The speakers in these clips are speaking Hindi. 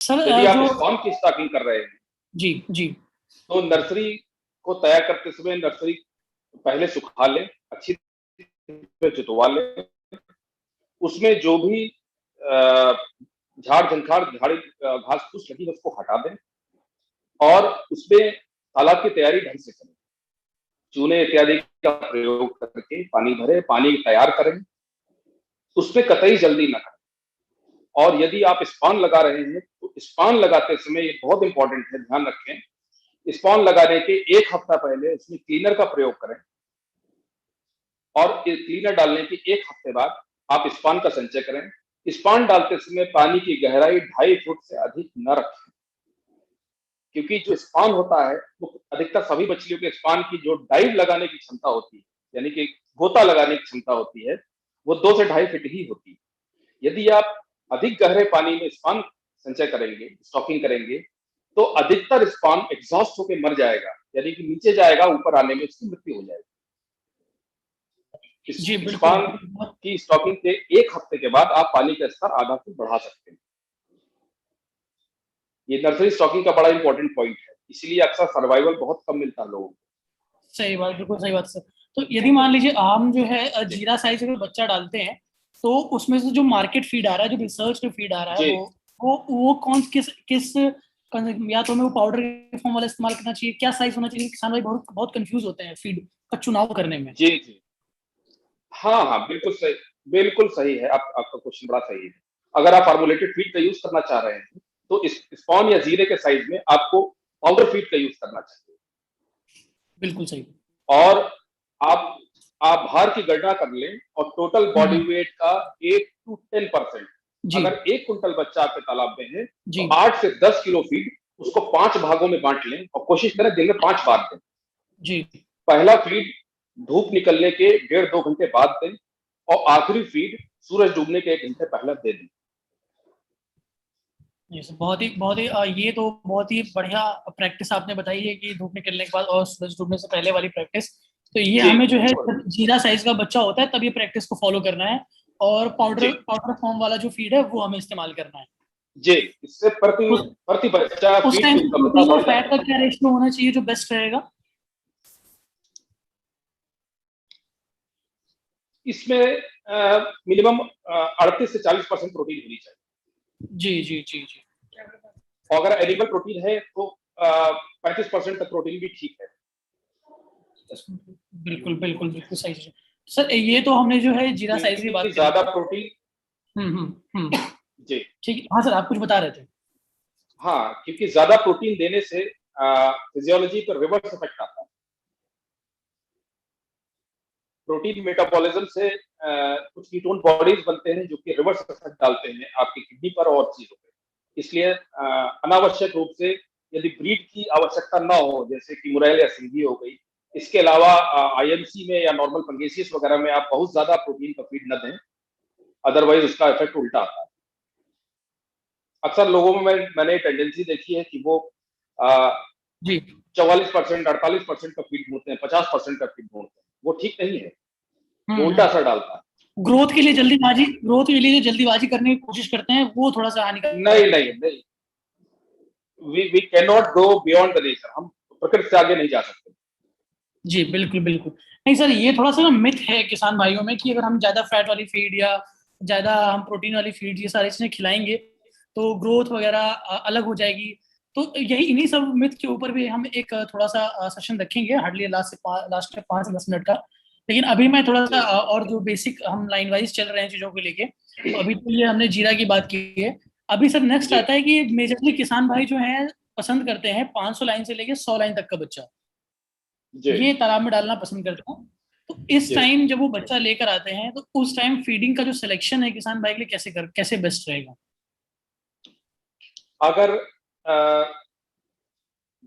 सर यदि आप जो स्पॉन की स्टॉकिंग कर रहे हैं जी जी तो नर्सरी को तैयार करते समय नर्सरी पहले सुखा लें, अच्छी तरह जुतवा लें, उसमें जो भी झाड़ झंखाड़ झाड़ी घास फूस लगी है उसको हटा दें और उसमें तालाब की तैयारी ढंग से करें। चूने इत्यादि का प्रयोग करके पानी भरे, पानी तैयार करें, उसमें कतई जल्दी ना करें। और यदि आप स्पॉन लगा रहे हैं तो स्पॉन लगाते समय ये बहुत इंपॉर्टेंट है, ध्यान रखें, स्पॉन लगाने के 1 हफ्ता पहले उसमें क्लीनर का प्रयोग करें और क्लीनर डालने के 1 हफ्ते बाद आप स्पॉन का संचय करें। स्पॉन डालते समय पानी की गहराई 2.5 फुट से अधिक न रखें, क्योंकि जो स्पॉन होता है वो अधिकतर सभी मछलियों के स्पॉन की जो डाइव लगाने की क्षमता होती है, यानी कि गोता लगाने की क्षमता होती है, वो 2 से 2.5 फीट ही होती है। यदि आप अधिक गहरे पानी में स्पॉन संचय करेंगे, स्टॉकिंग करेंगे, तो अधिकतर स्पॉन एग्जॉस्ट होकर मर जाएगा, यानी कि नीचे जाएगा, ऊपर आने में उसकी मृत्यु हो जाएगी। जी बिल्कुल। स्पॉन की स्टॉकिंग के 1 हफ्ते के बाद आप पानी का स्तर आधा फुट बढ़ा सकते हैं। ये नर्सरी स्टॉकिंग का बड़ा इंपॉर्टेंट पॉइंट है, इसलिए अक्सर सर्वाइवल बहुत कम मिलता है लोगों को। सही बात, बिल्कुल सही बात सर। तो यदि मान लीजिए हम जो है जीरा साइज में बच्चा डालते हैं, तो उसमें से जो मार्केट फीड आ रहा है, जो रिसर्च में फीड आ रहा है, जी वो कौन किस किस या तो हमें वो पाउडर के फॉर्म वाला इस्तेमाल करना चाहिए, क्या साइज होना चाहिए? किसान भाई बहुत बहुत कंफ्यूज होते हैं फीड का चुनाव करने में। जी जी, हाँ हाँ, बिल्कुल सही है, आपका क्वेश्चन बड़ा सही है। अगर आप फार्मूलेटेड फीड का यूज करना चाह रहे हैं तो इस स्पॉन या जीरे के साइज में आपको पाउडर फीड का यूज करना चाहिए। बिल्कुल सही। और आप आप भार की गणना कर लें और टोटल बॉडी वेट का 8 to 10%, जी अगर 1 कुंटल बच्चा आपके तालाब में है जी तो 8 से 10 किलो फीड उसको 5 भागों में बांट लें और कोशिश करें दिन में 5 बार दें। जी पहला फीड धूप निकलने के 1.5-2 घंटे बाद दें और आखिरी फीड सूरज डूबने के 1 घंटे पहले दे दें। ये सब बहुत ही ये तो बहुत ही बढ़िया प्रैक्टिस आपने बताई है कि धूप निकलने के बाद और सूरज डूबने से पहले वाली प्रैक्टिस। तो ये जी हमें जो है बिल्कुल। जीरा साइज का बच्चा होता है तब ये प्रैक्टिस को फॉलो करना है, और जी पाउडर पाउडर फॉर्म वाला जो फीड है वो हमें इस्तेमाल करना है। जी, इससे प्रति उस प्रति बच्चा उस फीड टाइम की पे उपलब्धता प्रोटीन और बढ़ फैट का जाती है। क्या रेशियो होना चाहिए जो बेस्ट रहेगा? इसमें मिनिमम 38 से 40% प्रोटीन होनी चाहिए। जी जी जी जी। और अगर एनिमल प्रोटीन है तो 35% तक प्रोटीन भी ठीक है। बिल्कुल बिल्कुल बिल्कुल सही। सर ये तो हमने जो है जीरा साइज की क्योंकि बात करी ज्यादा थी। प्रोटीन, हम्म। जी ठीक है, हाँ सर आप कुछ बता रहे थे। हाँ, क्योंकि ज्यादा प्रोटीन देने से फिजियोलॉजी पर रिवर्स इफेक्ट आता है। प्रोटीन मेटाबॉलिज्म से कुछ कीटोन बॉडीज बनते हैं जो कि रिवर्स इफेक्ट डालते हैं आपकी किडनी पर और चीजों पे। इसलिए अनावश्यक रूप से यदि ब्रीड की आवश्यकता ना हो, जैसे कि मुरैल या सिंधी हो गई, इसके अलावा आईएमसी में या नॉर्मल पंगेसियस वगैरह में आप बहुत ज्यादा प्रोटीन का फीड न दें, अदरवाइज उसका इफेक्ट उल्टा आता है। अक्सर लोगों में मैंने टेंडेंसी देखी है कि वो जी 44%, 48% का फीड ढूंढते हैं, 50% का फीड ढूंढते हैं, वो ठीक नहीं है, वो उल्टा हम्म। असर डालता है। ग्रोथ के लिए जो जल्दीबाजी करने की कोशिश करते हैं वो थोड़ा सा नहीं हानिकारक है। नहीं नहीं, we can not go beyond the nature, हम प्रकृति से आगे नहीं जा सकते। जी बिल्कुल बिल्कुल। नहीं सर, ये थोड़ा सा ना मिथ है किसान भाइयों में कि अगर हम ज्यादा फैट वाली फीड या ज्यादा हम प्रोटीन वाली फीड ये सारी चीजें खिलाएंगे तो ग्रोथ वगैरह अलग हो जाएगी। तो यही इन्हीं सब मिथ के ऊपर भी हम एक थोड़ा सा सेशन रखेंगे, हार्डली लास्ट के 5 से 10 मिनट का। लेकिन अभी मैं थोड़ा सा जी और जो बेसिक हम लाइन वाइज चल रहे हैं चीजों को लेके, तो अभी तो ये हमने जीरा की बात की है। अभी सर नेक्स्ट जी आता है कि मेजरली किसान भाई जो है पसंद करते हैं 500 लाइन से लेके 100 लाइन तक का बच्चा, जी ये तालाब में डालना पसंद करते हैं। तो इस जी, टाइम जब वो बच्चा लेकर आते हैं तो उस टाइम फीडिंग का जो सिलेक्शन है किसान भाई के लिए कैसे बेस्ट रहेगा? अगर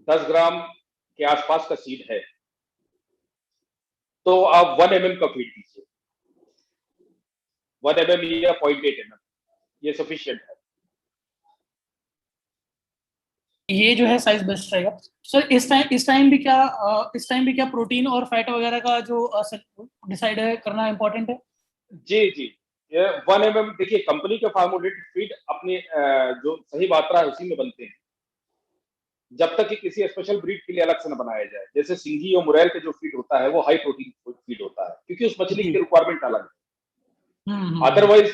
10 ग्राम के आसपास का सीड है तो आप 1 mm का फीड दीजिए, 1 mm या 0.8 mm, ये सफिशियंट है। ये जो है साइज बेस्ट रहेगा। सर इस टाइम भी क्या प्रोटीन और फैट वगैरह का जो डिसाइड है करना इंपॉर्टेंट है? जी जी, ये 1 mm, देखिए कंपनी के फार्मूलेटेड फीड अपनी जो सही मात्रा है उसी में बनते हैं, जब तक कि किसी स्पेशल ब्रीड के लिए अलग से न बनाया जाए। जैसे सिंघी और मुरैल के जो फीड होता है वो हाई प्रोटीन फीड होता है, क्योंकि उस मछली जी। की रिक्वायरमेंट अलग है। हम्म। अदरवाइज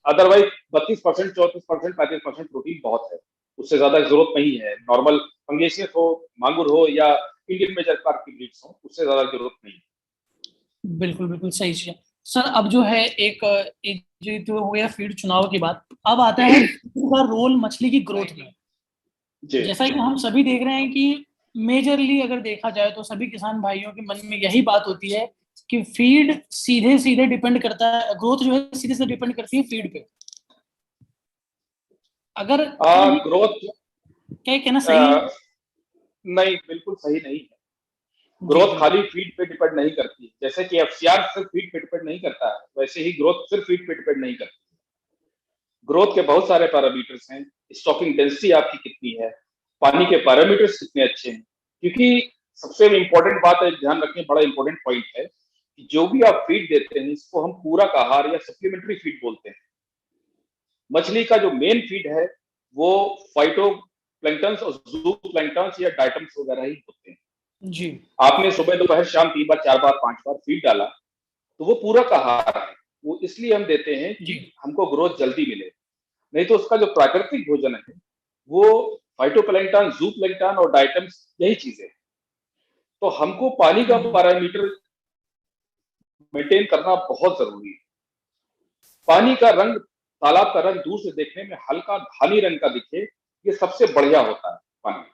अदरवाइज 32%, 34%, 35% प्रोटीन बहुत है, उससे ज्यादा जरूरत नहीं है। नॉर्मल पंगेसियस हो, मांगुर हो या इंडियन मेजर कार्प की ब्रीड्स हो, उससे ज्यादा जरूरत नहीं है। बिल्कुल बिल्कुल सही चीज है। सर अब जो है एक जो हो गया फीड चुनाव की बात, अब आता है feed का रोल मछली की ग्रोथ में। जी जैसा कि हम सभी देख रहे हैं कि मेजरली अगर देखा जाए तो सभी किसान भाइयों के मन में यही बात होती है कि फीड सीधे सीधे डिपेंड करता है, ग्रोथ जो है सीधे सीधे डिपेंड करती है फीड पे। अगर क्या ग्रोथ क्या ये कहना सही है? नहीं, बिल्कुल सही नहीं है। जी ग्रोथ जी खाली फीड पे डिपेंड नहीं करती है। जैसे कि एफसीआर सिर्फ फीड पे डिपेंड नहीं करता है, वैसे ही ग्रोथ सिर्फ फीड पे डिपेंड नहीं करती। ग्रोथ के बहुत सारे पैरामीटर्स हैं। स्टॉकिंग डेंसिटी आपकी कितनी है, पानी के पैरामीटर्स कितने अच्छे हैं, क्योंकि सबसे इंपॉर्टेंट बात है, ध्यान रखें, बड़ा इंपॉर्टेंट पॉइंट है कि जो भी आप फीड देते हैं इसको हम पूरक आहार या सप्लीमेंट्री फीड बोलते हैं। मछली का जो मेन फीड है वो फाइटो प्लैंक्टन्स और जू प्लैंक्टन्स या डाइटम्स वगैरह ही होते हैं। जी आपने सुबह दोपहर शाम 3 बार 4 बार 5 बार फीड डाला तो वो पूरक आहार है। वो इसलिए हम देते हैं जी। कि हमको ग्रोथ जल्दी मिले। नहीं तो उसका जो प्राकृतिक भोजन है वो फाइटोप्लैंक्टन, जूप्लैंक्टन और डाइटम्स, यही चीजें। तो हमको पानी का हम्म, पैरामीटर मेंटेन करना बहुत जरूरी है। पानी का रंग, तालाब का रंग दूर से देखने में हल्का धानी रंग का दिखे, ये सबसे बढ़िया होता है पानी।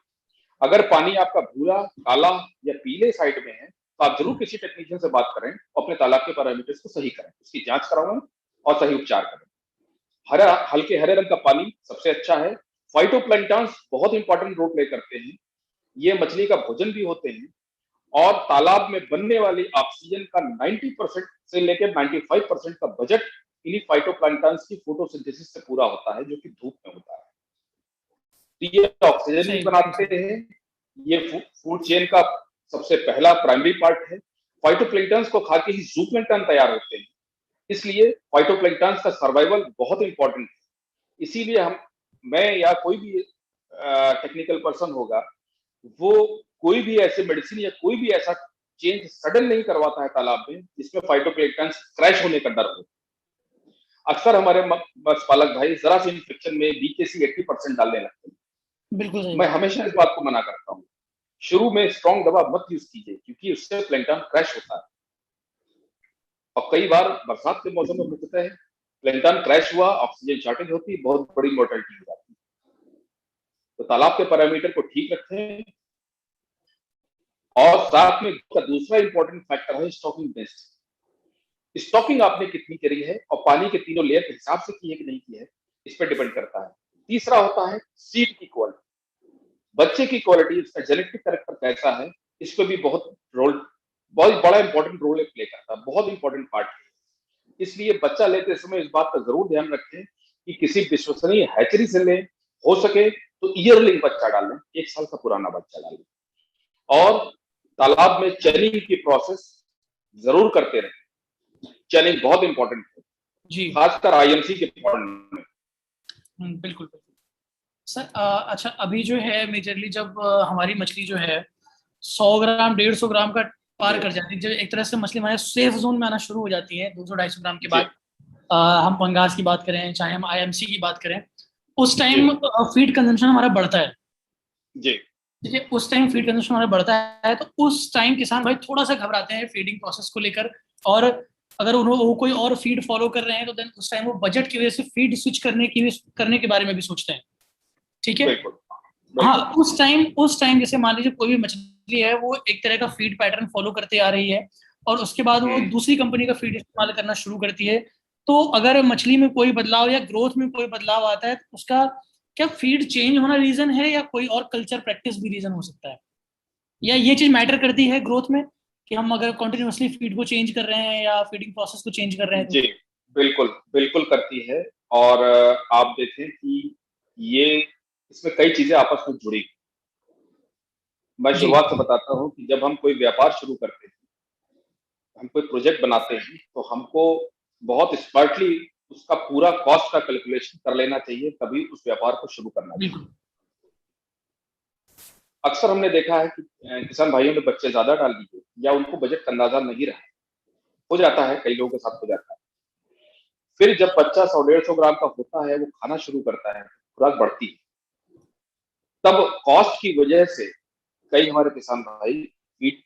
अगर पानी आपका भूरा, काला या पीले साइड में है तो आप जरूर किसी टेक्नीशियन से बात करें, अपने तालाब के पैरामीटर्स को सही करें, उसकी जांच करवाएं और सही उपचार करें। हरा, हल्के हरे रंग का पानी सबसे अच्छा है। फाइटोप्लैंक्टन्स बहुत इंपॉर्टेंट रोल प्ले करते हैं, ये मछली का भोजन भी होते हैं। और तालाब में बनने वाली ऑक्सीजन का 90% से लेकर 95% का बजट इन्हीं फाइटोप्लैंक्टन्स की फोटोसिंथेसिस से पूरा होता है, जो कि धूप में होता है। तो ये ऑक्सीजन भी सही बिल्कुल बनाते सही। हैं। ये फूड चेन का सबसे पहला प्राइमरी पार्ट है। फाइटोप्लैंक्टन्स को खा के ही जूप्लैंक्टन तैयार होते हैं, इसलिए फाइटोप्लैंक्टन्स का सर्वाइवल बहुत इंपॉर्टेंट है। इसीलिए हम, मैं या कोई भी टेक्निकल पर्सन होगा, वो कोई भी ऐसे मेडिसिन या कोई भी ऐसा चेंज सडन नहीं करवाता है तालाब में जिसमें फाइटोप्लैंक्टन्स क्रैश होने का डर हो। अक्सर हमारे मत्स्य पालक भाई जरा सी इन्फेक्शन में बीकेसी 80% डालने लगते हैं। बिल्कुल सही मैं बात। हमेशा इस बात को मना करता हूँ, शुरू में स्ट्रॉन्ग दवा मत यूज कीजिए, क्योंकि उससे प्लैंक्टन क्रैश होता है। और कई बार बरसात के मौसम में होता है, प्लैंक्टन क्रैश हुआ, ऑक्सीजन शॉर्टेज होती, बहुत बड़ी मोर्टेलिटी हो जाती है। तो तालाब के पैरामीटर को ठीक रखें। और साथ में दूसरा इंपॉर्टेंट फैक्टर है स्टॉकिंग डेंसिटी। स्टॉकिंग आपने कितनी करी है और पानी के तीनों लेयर के हिसाब से की है कि नहीं की है, इस पर डिपेंड करता है। तीसरा होता है सीड की क्वालिटी, बच्चे की क्वालिटी, उसका जेनेटिक कैरेक्टर कैसा है, इस पर भी बहुत बड़ा इंपॉर्टेंट रोल प्ले करता है, बहुत इंपॉर्टेंट पार्ट है। इसलिए बच्चा लेते समय इस बात का जरूर ध्यान रखें कि किसी विश्वसनीय हैचरी से लें, हो सके तो ईयरलिंग बच्चा डालें, 1 साल का पुराना बच्चा डालें। और तालाब में चनिंग की प्रोसेस जरूर करते रहें। चनिंग बहुत इंपॉर्टेंट है, जी खासकर आईएमसी के पॉइंट में। बिल्कुल बिल्कुल। सर अच्छा अभी जो है मेजरली जब हमारी मछली जो है 100 ग्राम 150 ग्राम का पार जी कर जाती है, जब एक तरह से मछली हमारे सेफ जोन में आना शुरू हो जाती है 200-250 ग्राम के जी बाद, हम पंगास की बात करें चाहे हम आईएमसी की बात करें, उस जी टाइम फीड कंजम्पशन हमारा बढ़ता है। जी ठीक है, उस टाइम फीड कंजम्पशन हमारा बढ़ता है तो उस टाइम किसान भाई थोड़ा सा घबराते हैं फीडिंग प्रोसेस को लेकर। और अगर उन्होंने वो कोई और फीड फॉलो कर रहे हैं तो देन उस टाइम वो बजट की वजह से फीड स्विच करने के बारे में भी सोचते हैं। ठीक है। बिल्कुल हाँ, बिल्कुल। उस टाइम जैसे मान लीजिए कोई भी मछली है वो एक तरह का फीड पैटर्न फॉलो करते आ रही है और उसके बाद वो हम्म दूसरी कंपनी का फीड इस्तेमाल करना शुरू करती है, तो अगर मछली में कोई बदलाव या ग्रोथ में कोई बदलाव आता है तो उसका क्या फीड चेंज होना रीजन है या कोई और कल्चर प्रैक्टिस भी रीजन हो सकता है, या ये चीज मैटर करती है ग्रोथ में कि हम अगर कॉन्टिन्यूसली फीड को चेंज कर रहे हैं या फीडिंग प्रोसेस को चेंज कर रहे हैं तो? जी, बिल्कुल बिल्कुल करती है। और आप देखें कि ये, इसमें कई चीजें आपस में जुड़ी। मैं जी शुरुआत से बताता हूँ कि जब हम कोई व्यापार शुरू करते हैं, हम कोई प्रोजेक्ट बनाते हैं, तो हमको बहुत स्मार्टली उसका पूरा कॉस्ट का कैलकुलेशन कर लेना चाहिए, तभी उस व्यापार को शुरू करना चाहिए। अक्सर हमने देखा है कि किसान भाइयों ने बच्चे ज्यादा डाल दिए या उनको बजट का अंदाजा नहीं रहा, हो जाता है, कई लोगों के साथ हो जाता है। फिर जब बच्चा 100-150 ग्राम का होता है, वो खाना शुरू करता है, खुराक बढ़ती है, तब कॉस्ट की वजह से कई हमारे किसान भाई फीड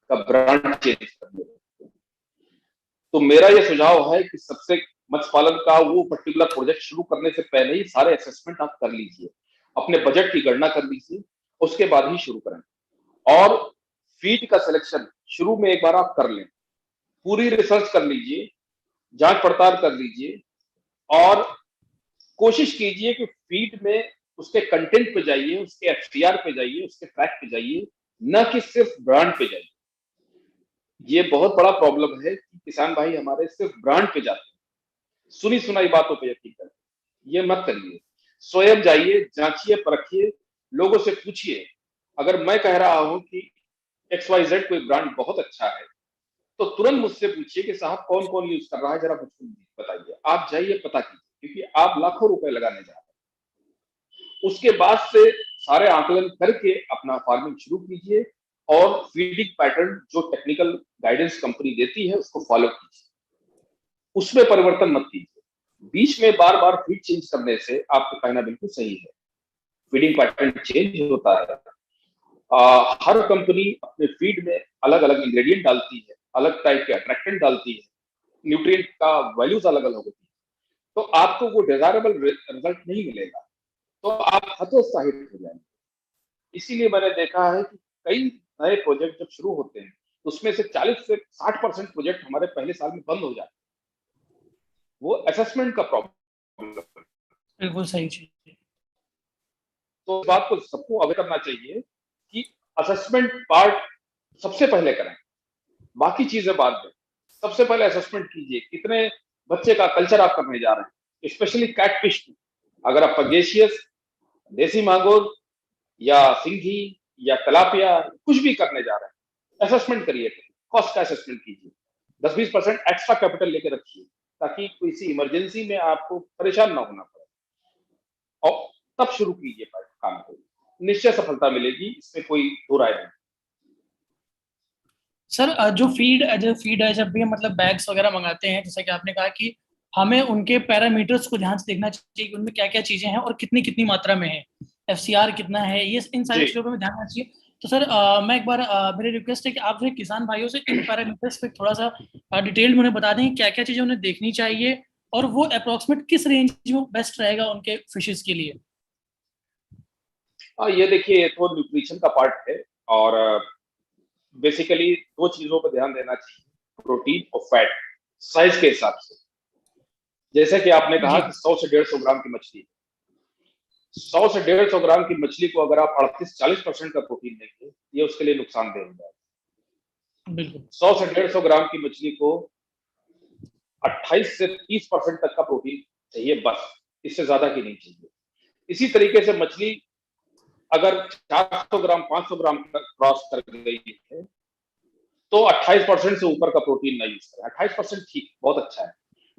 का ब्रांड चेंज करने लगते हैं। तो मेरा ये सुझाव है कि सबसे मत्स्य पालन का वो पर्टिकुलर प्रोजेक्ट शुरू करने से पहले ही सारे असेसमेंट आप कर लीजिए, अपने बजट की गणना कर लीजिए, उसके बाद ही शुरू करें। और फीड का सिलेक्शन शुरू में एक बार आप कर लें, पूरी रिसर्च कर लीजिए, जांच पड़ताल कर लीजिए और कोशिश कीजिए कि फीड में उसके कंटेंट पे जाइए, उसके एफसीआर पे जाइए, उसके ट्रैक पे जाइए, न कि सिर्फ ब्रांड पे जाइए। ये बहुत बड़ा प्रॉब्लम है कि किसान भाई हमारे सिर्फ ब्रांड पे जाते हैं, सुनी सुनाई बातों पे यकीन करते हैं। ये मत करिए, स्वयं जाइए, जांचिए, परखिए, लोगों से पूछिए। अगर मैं कह रहा हूं कि XYZ कोई ब्रांड बहुत अच्छा है, तो तुरंत मुझसे पूछिए कि साहब कौन कौन यूज कर रहा है, जरा मुझको बताइए। आप जाइए, पता कीजिए, क्योंकि आप लाखों रुपए लगाने जा रहे हैं। उसके बाद से सारे आकलन करके अपना फार्मिंग शुरू कीजिए और फीडिंग पैटर्न जो टेक्निकल गाइडेंस कंपनी देती है उसको फॉलो कीजिए, उसमें परिवर्तन मत कीजिए। बीच में बार बार फीड चेंज करने से आपको कहना बिल्कुल सही है, फीडिंग पैटर्न चेंज होता है। हर कंपनी अपने फीड में अलग अलग इंग्रेडिएंट डालती है, अलग टाइप के अट्रैक्टेंट डालती है, न्यूट्रिएंट का वैल्यूज अलग अलग होती है, तो आपको वो डिजायरेबल रिजल्ट नहीं मिलेगा, तो आप हतोत्साहित हो जाएंगे। इसीलिए मैंने देखा है कि कई नए प्रोजेक्ट जब शुरू होते हैं, उसमें से 40 से 60% प्रोजेक्ट हमारे पहले साल में बंद हो जाते हैं। वो असेसमेंट का प्रॉब्लम। बिल्कुल सही चीज। तो इस बात को सबको अवगत करना चाहिए कि असेसमेंट पार्ट सबसे पहले करें, बाकी चीजें बाद में। सबसे पहले असेसमेंट कीजिए, कितने बच्चे का कल्चर आप करने जा रहे हैं, स्पेशली कैट फिश। अगर आप पगेशियस, देसी मांगुर या सिंघी या तलापिया कुछ भी करने जा रहे हैं, असेसमेंट करिए, कॉस्ट का असेसमेंट कीजिए, 10-20% एक्स्ट्रा कैपिटल लेके रखिए, ताकि किसी इमरजेंसी में आपको परेशान ना होना पड़े, और तब शुरू कीजिए काम को। निश्चय सफलता मिलेगी, इसमें कोई दो राय नहीं। सर जो फीड है, जब भी हम मतलब बैग्स वगैरह मंगाते हैं, जैसा कि आपने कहा कि हमें उनके पैरामीटर्स को ध्यान से देखना चाहिए कि उनमें क्या क्या चीजें हैं और कितनी कितनी मात्रा में है, एफसीआर कितना है, ये इन सारी चीजों पर ध्यान रखना चाहिए। तो सर मैं एक बार मेरी रिक्वेस्ट है कि आप जो है किसान भाइयों से इन पैरामीटर्स पे थोड़ा सा डिटेल में उन्हें बता दें क्या क्या चीजें उन्हें देखनी चाहिए और वो अप्रोक्सीमेट किस रेंज में बेस्ट रहेगा उनके फिशेस के लिए। ये देखिए, ये तो न्यूट्रिशन का पार्ट है, और बेसिकली दो चीजों पर ध्यान देना चाहिए, प्रोटीन और फैट, साइज के हिसाब से। जैसे कि आपने कहा कि 100 से 150 ग्राम की मछली, 100 से 150 ग्राम की मछली को अगर आप 38-40% का प्रोटीन देंगे, ये उसके लिए नुकसानदेह हो जाएगा। 100 से 150 ग्राम की मछली को 28 से 30% तक का प्रोटीन चाहिए, बस, इससे ज्यादा की नहीं चाहिए। इसी तरीके से मछली अगर 400 ग्राम 500 ग्राम क्रॉस कर गई है, तो 28% से ऊपर का प्रोटीन नहीं यूज करें। 28% ठीक, बहुत अच्छा है।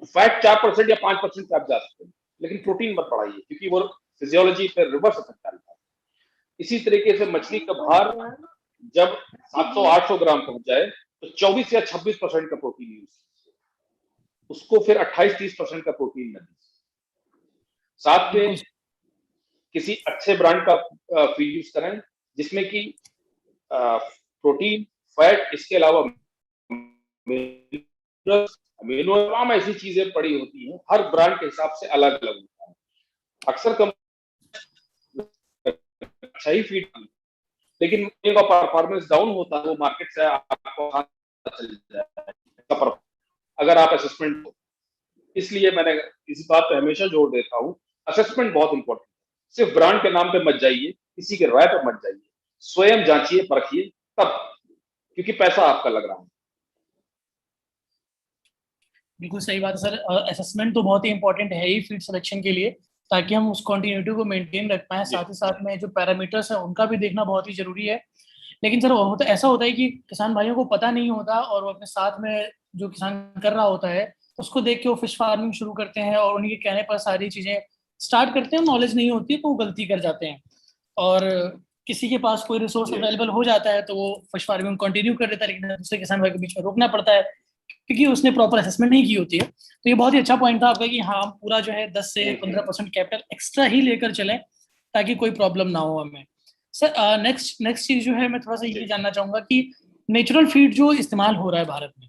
फैट 4% या 5% पे आप जा सकते हैं, लेकिन प्रोटीन मत बढ़ाइए, क्योंकि वो फिजियोलॉजी पे रिवर्स इफेक्ट डालता है। इसी तरीके से मछली का भार जब 700-800 ग्राम पहुंच जाए, तो 24 या 26% का प्रोटीन यूज कीजिए, उसको फिर 28-30% का प्रोटीन न दीजिए। साथ में किसी अच्छे ब्रांड का फीड यूज करें, जिसमें कि प्रोटीन, फैट, इसके अलावा अमीनो तमाम ऐसी चीजें पड़ी होती हैं, हर ब्रांड के हिसाब से अलग अलग होता है। अक्सर अच्छा ही फीड, लेकिन उनका परफॉर्मेंस डाउन होता है, वो मार्केट से आपको चल जाए अगर आप असेसमेंट हो। इसलिए मैंने इस बात पे हमेशा जोर देता हूँ, असेसमेंट बहुत इंपॉर्टेंट है। सिर्फ ब्रांड के नाम पे मत जाइए, किसी के राय पे मत जाइए, स्वयं जांचिए, परखिए, तब, क्योंकि पैसा आपका लग रहा है। बिल्कुल सही बात है सर, असेसमेंट तो बहुत ही इंपॉर्टेंट है ही फीड सिलेक्शन के लिए, ताकि हम उस कॉन्टिन्यूटी को मेंटेन रख पाएं। साथ ही साथ में जो पैरामीटर्स है उनका भी देखना बहुत ही जरूरी है। लेकिन सर ऐसा होता है कि किसान भाइयों को पता नहीं होता और वो अपने साथ में जो किसान कर रहा होता है उसको देख के वो फिश फार्मिंग शुरू करते हैं और उन्हीं के कहने पर सारी चीजें स्टार्ट करते हैं। नॉलेज नहीं होती है तो वो गलती कर जाते हैं, और किसी के पास कोई रिसोर्स जी अवेलेबल हो जाता है तो वो फिश फार्मिंग कंटिन्यू कर देता है, लेकिन दूसरे किसान भाई के बीच में रोकना पड़ता है क्योंकि उसने प्रॉपर असेसमेंट नहीं की होती है। तो ये बहुत ही अच्छा पॉइंट था आपका कि हाँ, हम पूरा जो है 10 से 15% कैपिटल एक्स्ट्रा ही लेकर चलें ताकि कोई प्रॉब्लम ना हो हमें। सर नेक्स्ट नेक्स्ट चीज जो है, मैं थोड़ा सा ये जी जानना चाहूंगा कि नेचुरल फीड जो इस्तेमाल हो रहा है भारत में,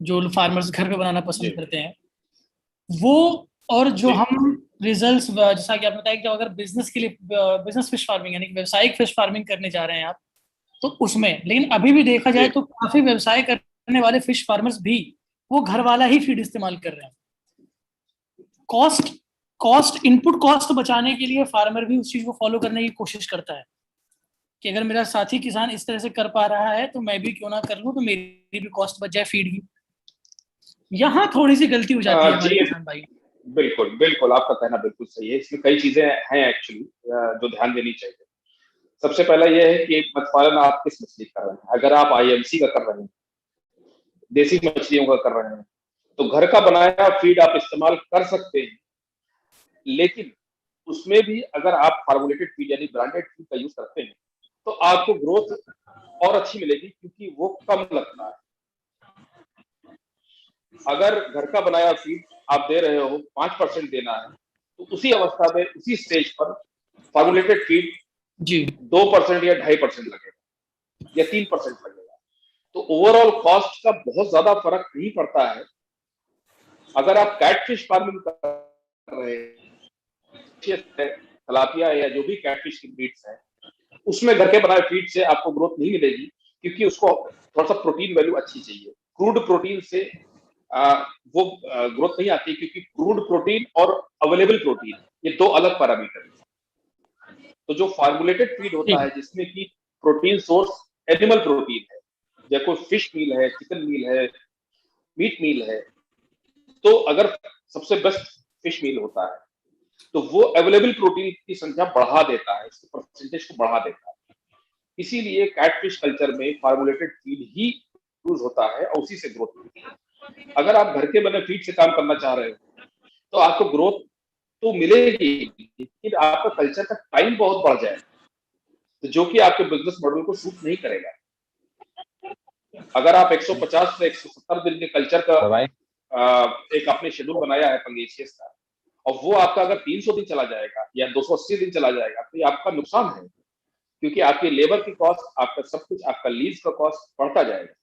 जो फार्मर्स घर पे बनाना जी पसंद करते हैं, वो और जो जी हम रिजल्ट्स, जैसा कि आपने बताया कि अगर बिजनेस के लिए बिजनेस फिश फार्मिंग यानी कि व्यवसायिक फिश फार्मिंग करने जा रहे हैं आप, तो उसमें, लेकिन अभी भी देखा जी जाए तो काफी व्यवसाय करने वाले फिश फार्मर्स भी वो घर वाला ही फीड इस्तेमाल कर रहे हैं। कॉस्ट कॉस्ट इनपुट कॉस्ट बचाने के लिए फार्मर भी उस चीज को फॉलो करने की कोशिश करता है कि अगर मेरा साथी किसान इस तरह से कर पा रहा है तो मैं भी क्यों ना कर लूं, तो मेरी भी कॉस्ट बच जाए फीड की। यहाँ थोड़ी सी गलती हो जाती है हमारे जी किसान भाई। बिल्कुल बिल्कुल, आपका कहना बिल्कुल सही है। इसमें कई चीजें हैं एक्चुअली जो ध्यान देनी चाहिए। सबसे पहला यह है कि मत्स्य पालन आप किस मछली का कर रहे हैं। अगर आप आईएमसी का कर रहे हैं, देसी मछलियों का कर रहे हैं, तो घर का बनाया फीड आप इस्तेमाल कर सकते हैं, लेकिन उसमें भी अगर आप फार्मुलेटेड फीड यानी ब्रांडेड फीड का यूज करते हैं तो आपको ग्रोथ और अच्छी मिलेगी क्योंकि वो कम लगता है। अगर घर का बनाया फीड आप दे रहे हो 5% देना है, तो उसी अवस्था में उसी स्टेज पर फार्मुलेटेड फीड जी 2% या 2.5% लगेगा या 3% लगेगा। तो ओवरऑल कॉस्ट का बहुत ज्यादा फर्क नहीं पड़ता है। अगर आप कैटफिश फार्मिंग कर रहे हैं, तलापिया या जो भी कैटफिश की ब्रीड्स है, उसमें घर के बनाए फीड से आपको ग्रोथ नहीं मिलेगी क्योंकि उसको थोड़ा सा प्रोटीन वैल्यू अच्छी चाहिए। क्रूड प्रोटीन से वो ग्रोथ नहीं आती क्योंकि क्रूड प्रोटीन और अवेलेबल प्रोटीन ये दो अलग पैरामीटर हैं। तो जो फार्मुलेटेड फीड होता ठीक। है जिसमें कि प्रोटीन सोर्स एनिमल प्रोटीन है, जैसे फिश मील है, चिकन मील है, मीट मील है, तो अगर सबसे बेस्ट फिश मील होता है तो वो अवेलेबल प्रोटीन की संख्या बढ़ा देता है, इसके परसेंटेज को बढ़ा देता है। इसीलिए कैटफिश कल्चर में फार्मुलेटेड फीड ही यूज होता है और उसी से ग्रोथ होती है। अगर आप घर के बने फीड से काम करना चाह रहे हो तो आपको ग्रोथ तो मिलेगी, लेकिन आपका कल्चर का टाइम बहुत बढ़ जाएगा, तो जो कि आपके बिजनेस मॉडल को सूट नहीं करेगा। अगर आप 150 से 170 दिन के कल्चर का एक आपने शेड्यूल बनाया है पंगेशियस का, और वो आपका अगर 300 दिन चला जाएगा या 280 दिन चला जाएगा तो ये आपका नुकसान है, क्योंकि आपकी लेबर की कॉस्ट, आपका सब कुछ, आपका लीज का कॉस्ट बढ़ता जाएगा।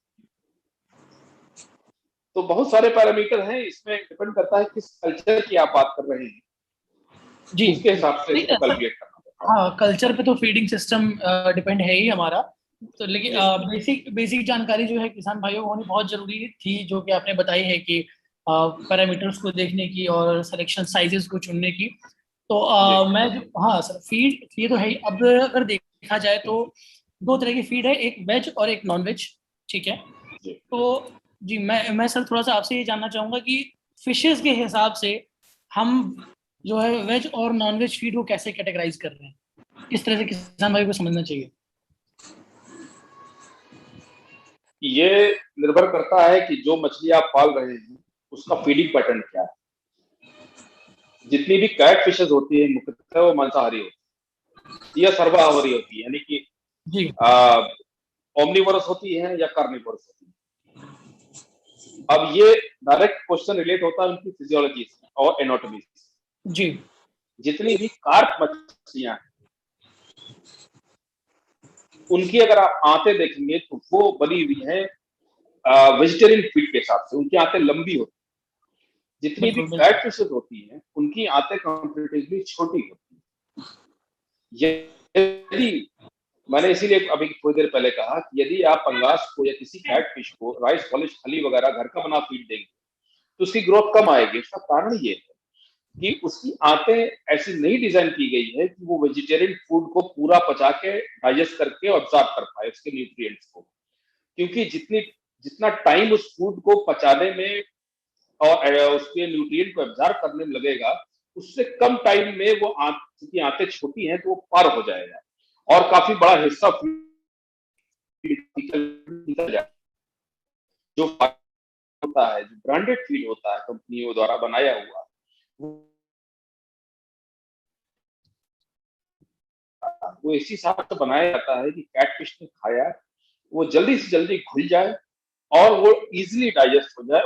तो बहुत सारे पैरामीटर हैं, इसमें डिपेंड करता है किस कल्चर की आप बात कर रहे हैं, जी उसके हिसाब से इसको सर, कैलकुलेट करना पड़ता हाँ कल्चर पे तो फीडिंग सिस्टम डिपेंड है ही हमारा। तो लेकिन है। जी बेसिक बेसिक जानकारी जो है किसान भाइयों को होनी बहुत जरूरी थी, जो कि आपने बताई है कि पैरामीटर्स को देखने की और सिलेक्शन साइजेस को चुनने की। तो जी मैं जो, हाँ सर, फीड ये तो है ही। अब अगर देखा जाए तो दो तरह की फीड है, एक वेज और एक नॉन वेज, ठीक है। जी तो जी मैं सर थोड़ा सा आपसे ये जानना चाहूंगा कि फिशेस के हिसाब से हम जो है वेज और नॉन वेज फीड को कैसे कैटेगराइज कर रहे हैं, किस तरह से किसान भाई को समझना चाहिए। ये निर्भर करता है कि जो मछली आप पाल रहे हैं उसका फीडिंग पैटर्न क्या है। जितनी भी कैट फिशेज होती है मुख्यतः वो मांसाहारी होती है या सर्वाहारी होती है, यानी कि जी ओमनिवोरस होती है या कार्निवोरस होती है। अब ये डायरेक्ट क्वेश्चन रिलेट होता है उनकी फिजियोलॉजी से और एनाटॉमी से। जी जितनी भी कार्प मछलियां हैं उनकी अगर आप आंतें देखेंगे तो वो बनी हुई है वेजिटेरियन फीड के हिसाब से, उनकी आंतें लंबी होती है। जितनी भी बिल्कुल बिल्कुल। कैट फिशेज होती हैं उनकी आंतें कंपेरेटिवली छोटी होती है। यदि मैंने इसीलिए अभी थोड़ी देर पहले कहा कि यदि आप पंगास को या किसी कैट फिश को राइस पॉलिश खली वगैरह घर का बना फीड देंगे तो उसकी ग्रोथ कम आएगी। उसका कारण ये है कि उसकी आंतें ऐसी नहीं डिजाइन की गई है कि वो वेजिटेरियन फूड को पूरा पचा के डाइजेस्ट करके ऑब्जॉर्व कर पाए उसके न्यूट्रिएंट्स को, क्योंकि जितना टाइम उस फूड को पचाने में और उसके न्यूट्रिएंट को एब्जॉर्व करने में लगेगा, उससे कम टाइम में वो क्योंकि आंतें छोटी हैं तो वो पार हो जाएगा और काफी बड़ा हिस्सा फूड निकल जाएगा। जो होता है, जो ब्रांडेड फीड होता है कंपनियों द्वारा बनाया हुआ, वो इसी हिसाब से बनाया जाता है कि कैटफिश ने खाया वो जल्दी से जल्दी घुल जाए और वो इजीली डाइजेस्ट हो जाए।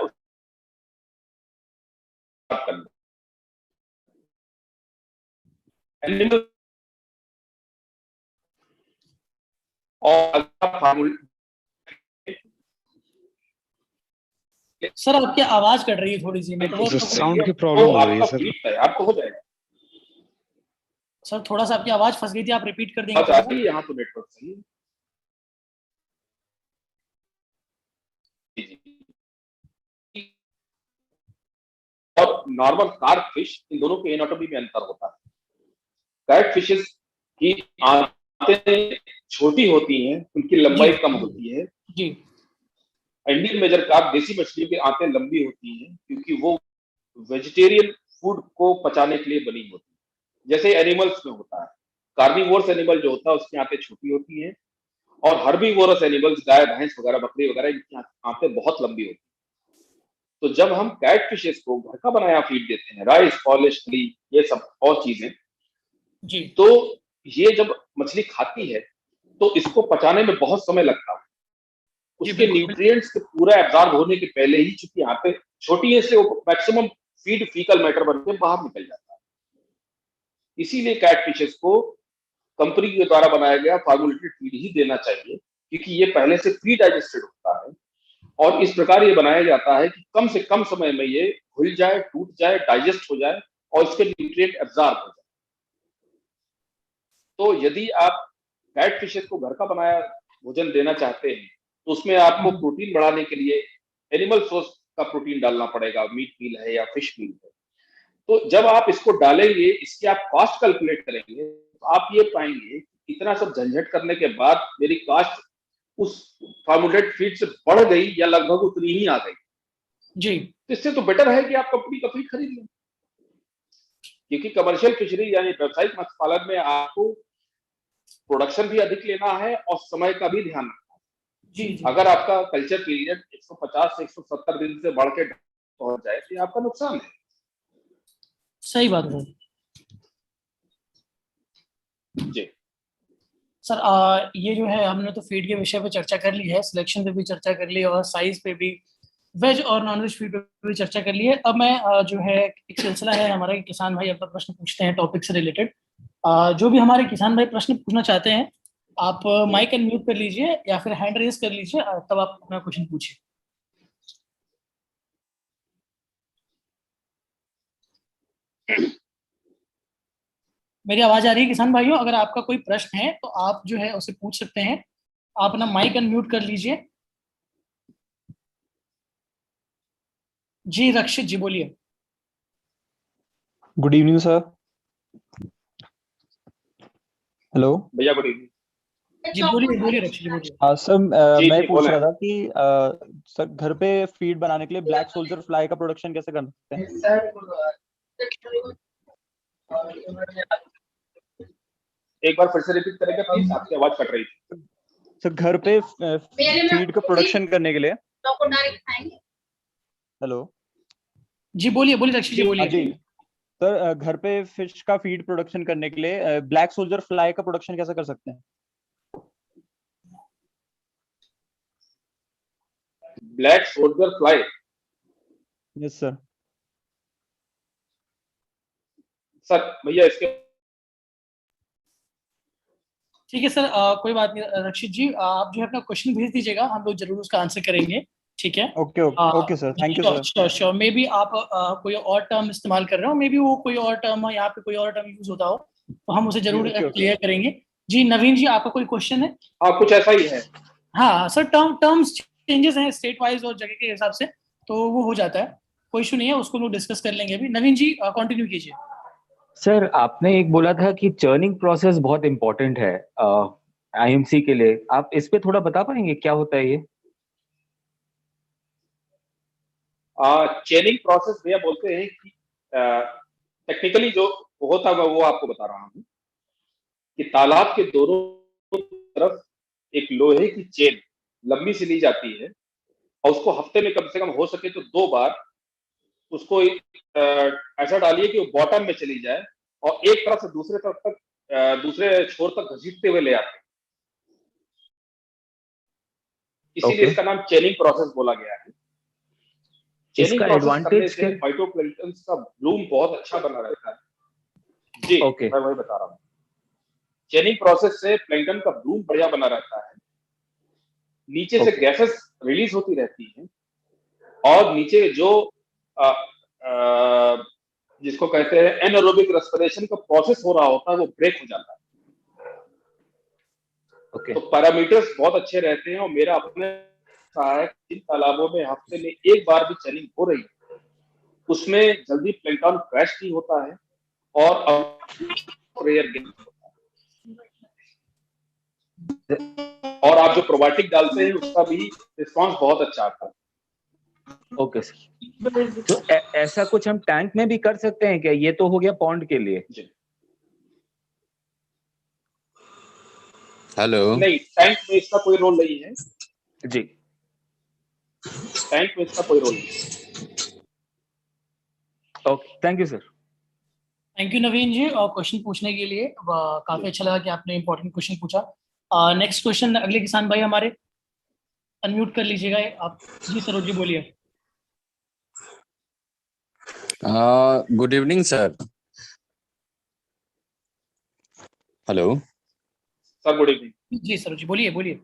एनिमल और सर आपकी आवाज कट रही है थोड़ी सी, नेटवर्क साउंड की प्रॉब्लम हो रही है सर। आपको हो जाएगा सर, थोड़ा सा आपकी आवाज फंस गई थी, आप रिपीट कर देंगे? यहाँ तो नेटवर्क सही है। और नॉर्मल कार्प फिश, इन दोनों के एनाटॉमी में अंतर होता है। कार्प फिशेस की आंतें छोटी होती हैं, उनकी लंबाई कम होती है जी। इंडियन मेजर कार्प देसी मछलियों की आंतें लंबी होती हैं क्योंकि वो वेजिटेरियन फूड को पचाने के लिए बनी होती है। जैसे एनिमल्स में होता है, कार्निवोरस एनिमल जो होता है उसकी आंतें छोटी होती हैं और हर्बीवोरस एनिमल्स, गाय भैंस वगैरह बकरी वगैरह, इनकी आंतें बहुत लंबी होती हैं। तो जब हम कैट फिशेस को घर का बनाया फीड देते हैं, राइस, पॉलिश, ये सब और चीजें जी, तो ये जब मछली खाती है तो इसको पचाने में बहुत समय लगता है। उसके न्यूट्रिएंट्स के पूरा एब्जॉर्ब होने के पहले ही, चूंकि यहाँ पे छोटी है से वो मैक्सिमम फीड फीकल मैटर बन के बाहर निकल जाता है। इसीलिए कैट फिशेस को कंपनी के द्वारा बनाया गया फार्मुलेटेड फीड ही देना चाहिए क्योंकि ये पहले से प्री डाइजेस्टेड होता है और इस प्रकार ये बनाया जाता है कि कम से कम समय में ये घुल जाए, टूट जाए, डाइजेस्ट हो जाए और इसके न्यूट्रिएंट एब्जॉर्ब हो जाए। तो यदि आप कैट फिशेस को घर का बनाया भोजन देना चाहते हैं तो उसमें आपको प्रोटीन बढ़ाने के लिए एनिमल सोर्स का प्रोटीन डालना पड़ेगा, मीट मील है या फिश मील है। तो जब आप इसको डालेंगे, इसकी आप कॉस्ट कैलकुलेट करेंगे तो आप ये पाएंगे इतना सब झंझट करने के बाद मेरी कॉस्ट उस फार्मुलेटेड फीड से बढ़ गई या लगभग उतनी ही आ गई जी। तो इससे तो बेटर है कि आप कंपनी का फीड खरीद लें क्योंकि कमर्शियल फिशरी यानी व्यावसायिक मत्स्य पालन में आपको प्रोडक्शन भी अधिक लेना है और समय का भी ध्यान रखना है। जी। अगर आपका कल्चर पीरियड 150 से 170 दिन से बढ़ के पहुंच जाए तो आपका नुकसान है। सही बात है जी सर। ये जो है हमने तो फीड के विषय पे चर्चा कर ली है, सिलेक्शन पे भी चर्चा कर ली और साइज पे भी, वेज और नॉन वेज फीड पे भी चर्चा कर ली है। अब मैं जो है एक सिलसिला है हमारा कि किसान भाई अपना प्रश्न पूछते हैं टॉपिक से रिलेटेड। जो भी हमारे किसान भाई प्रश्न पूछना चाहते हैं, आप माइक अनम्यूट कर लीजिए या फिर हैंड रेज कर लीजिए, तब आप अपना क्वेश्चन पूछिए। मेरी आवाज आ रही है किसान भाइयों? अगर आपका कोई प्रश्न है तो आप जो है उसे पूछ सकते हैं। आप अपना माइक अनम्यूट कर लीजिए। जी रक्षित जी बोलिए। Good evening sir. हेलो भैया, गुड इवनिंग। जी बोलिए बोलिए रक्षित जी बोलिए। हाँ सर, मैं पूछ बोलें। रहा था कि सर घर पे फीड बनाने के लिए ब्लैक सोल्जर फ्लाई का प्रोडक्शन कैसे कर सकते हैं? एक बार फिर से रिपीट करेंगे प्लीज, आपकी आवाज कट रही थी। सर घर पे फीड का प्रोडक्शन करने के लिए। हेलो जी बोलिए बोलिए रक्षित जी हाँ बोलिए। जी सर, घर पे फिश का फीड प्रोडक्शन करने के लिए ब्लैक सोल्जर फ्लाई का प्रोडक्शन कैसे कर सकते हैं? Black soldier fly? Yes sir. Sir भैया इसके ठीक है सर, कोई बात नहीं रक्षित जी, आप जो है अपना क्वेश्चन भेज दीजिएगा, हम लोग जरूर उसका आंसर करेंगे। ठीक है। Okay okay sir, thank you sir. Sure sure. May be आप कोई और टर्म इस्तेमाल कर रहे हो, मे बी वो कोई और टर्म हो, यहाँ पे कोई और टर्म यूज होता हो, तो हम उसे जरूर क्लियर करेंगे। जी नवीन जी, आपका कोई क्वेश्चन है? हाँ, कुछ ऐसा ही है। हाँ सर, टर्म्स चेंजेस हैं स्टेट वाइज और जगह के हिसाब से, तो वो हो जाता है, कोई इशू नहीं है, उसको लोग डिस्कस कर लेंगे अभी। नवीन जी कंटिन्यू कीजिए। सर आपने एक बोला था कि चर्निंग प्रोसेस बहुत इंपॉर्टेंट है आईएमसी के लिए, आप इस पे थोड़ा बता पाएंगे क्या होता है ये? चेनिंग प्रोसेस भैया बोलते हैं कि टेक्निकली जो होता है वो आपको बता रहा हूँ कि तालाब के दोनों तरफ एक लोहे की चेन लंबी सी ली जाती है और उसको हफ्ते में कम से कम हो सके तो 2 बार उसको ऐसा डालिए कि वो बॉटम में चली जाए और एक तरफ से दूसरे तरफ तक दूसरे छोर तक घसीटते हुए ले आते हैं। इसीलिए Okay. इसका नाम चेनिंग प्रोसेस बोला गया है। चेनिंग इसका प्रोसेस करने एडवांटेज से क्या? फाइटोप्लैंक्टन का ब्लूम बहुत अच्छा बना रहता है। जी Okay. मैं वही बता रहा हूँ। चेनिंग प्रोसेस से प्लैंक्टन का ब्लूम बढ़िया बना रहता है, नीचे से Okay. गैसेस रिलीज होती रहती हैं और नीचे जो जिसको कहते हैं एनारोबिक रेस्पिरेशन का प्रोसेस हो रहा होता है वो ब्रेक हो जाता है। Okay. तो पैरामीटर्स बहुत अच्छे रहते हैं और मेरा अपने सहायक जिन तालाबों में हफ्ते में एक बार भी चेनिंग हो रही है उसमें जल्दी प्लैंक्टन क्रैश नहीं होता है और रेयर गेन होता है और आप जो प्रोबायोटिक डालते हैं उसका भी रिस्पांस बहुत अच्छा आता है। ओके सर, तो ऐसा कुछ हम टैंक में भी कर सकते हैं क्या? ये तो हो गया पॉन्ड के लिए। जी हेलो। नहीं, टैंक में इसका कोई रोल नहीं है। जी, टैंक में इसका कोई रोल नहीं। Okay, thank you sir. Thank you Naveen ji और क्वेश्चन पूछने के लिए। काफी अच्छा लगा कि आपने इंपॉर्टेंट क्वेश्चन पूछा। नेक्स्ट क्वेश्चन अगले किसान भाई हमारे, अनम्यूट कर लीजिएगा आप। जी सरोज जी बोलिए। Good evening sir. Hello sir good evening. जी सरोज जी बोलिए बोलिए।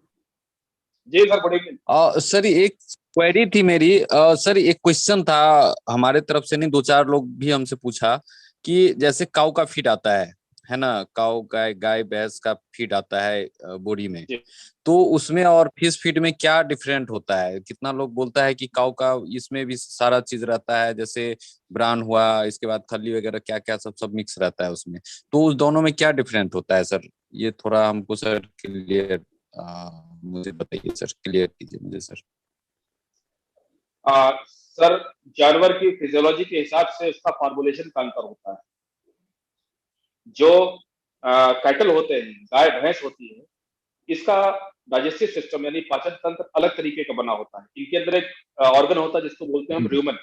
जी सर गुड इवनिंग। सर एक क्वेरी थी मेरी। सर एक क्वेश्चन था हमारे तरफ से, नहीं 2-4 लोग भी हमसे पूछा कि जैसे काऊ का फीड आता है ना, काऊ गाय भैंस का फीड आता है बॉडी में, जी। तो उसमें और फिश फीड में क्या डिफरेंट होता है? कितना लोग बोलता है कि काऊ का इसमें भी सारा चीज रहता है, जैसे ब्रान हुआ, इसके बाद खली वगैरह क्या क्या सब मिक्स रहता है उसमें, तो उस दोनों में क्या डिफरेंट होता है सर? ये थोड़ा हमको सर क्लियर मुझे बताइए सर, क्लियर कीजिए मुझे सर। सर जानवर की फिजियोलॉजी के हिसाब से उसका फार्मुलेशन का अंतर होता है। जो कैटल होते हैं, गाय भैंस होती है, इसका डाइजेस्टिव सिस्टम यानी पाचन तंत्र अलग तरीके का बना होता है। इनके अंदर एक ऑर्गन होता है जिसको बोलते हैं हम र्यूमन।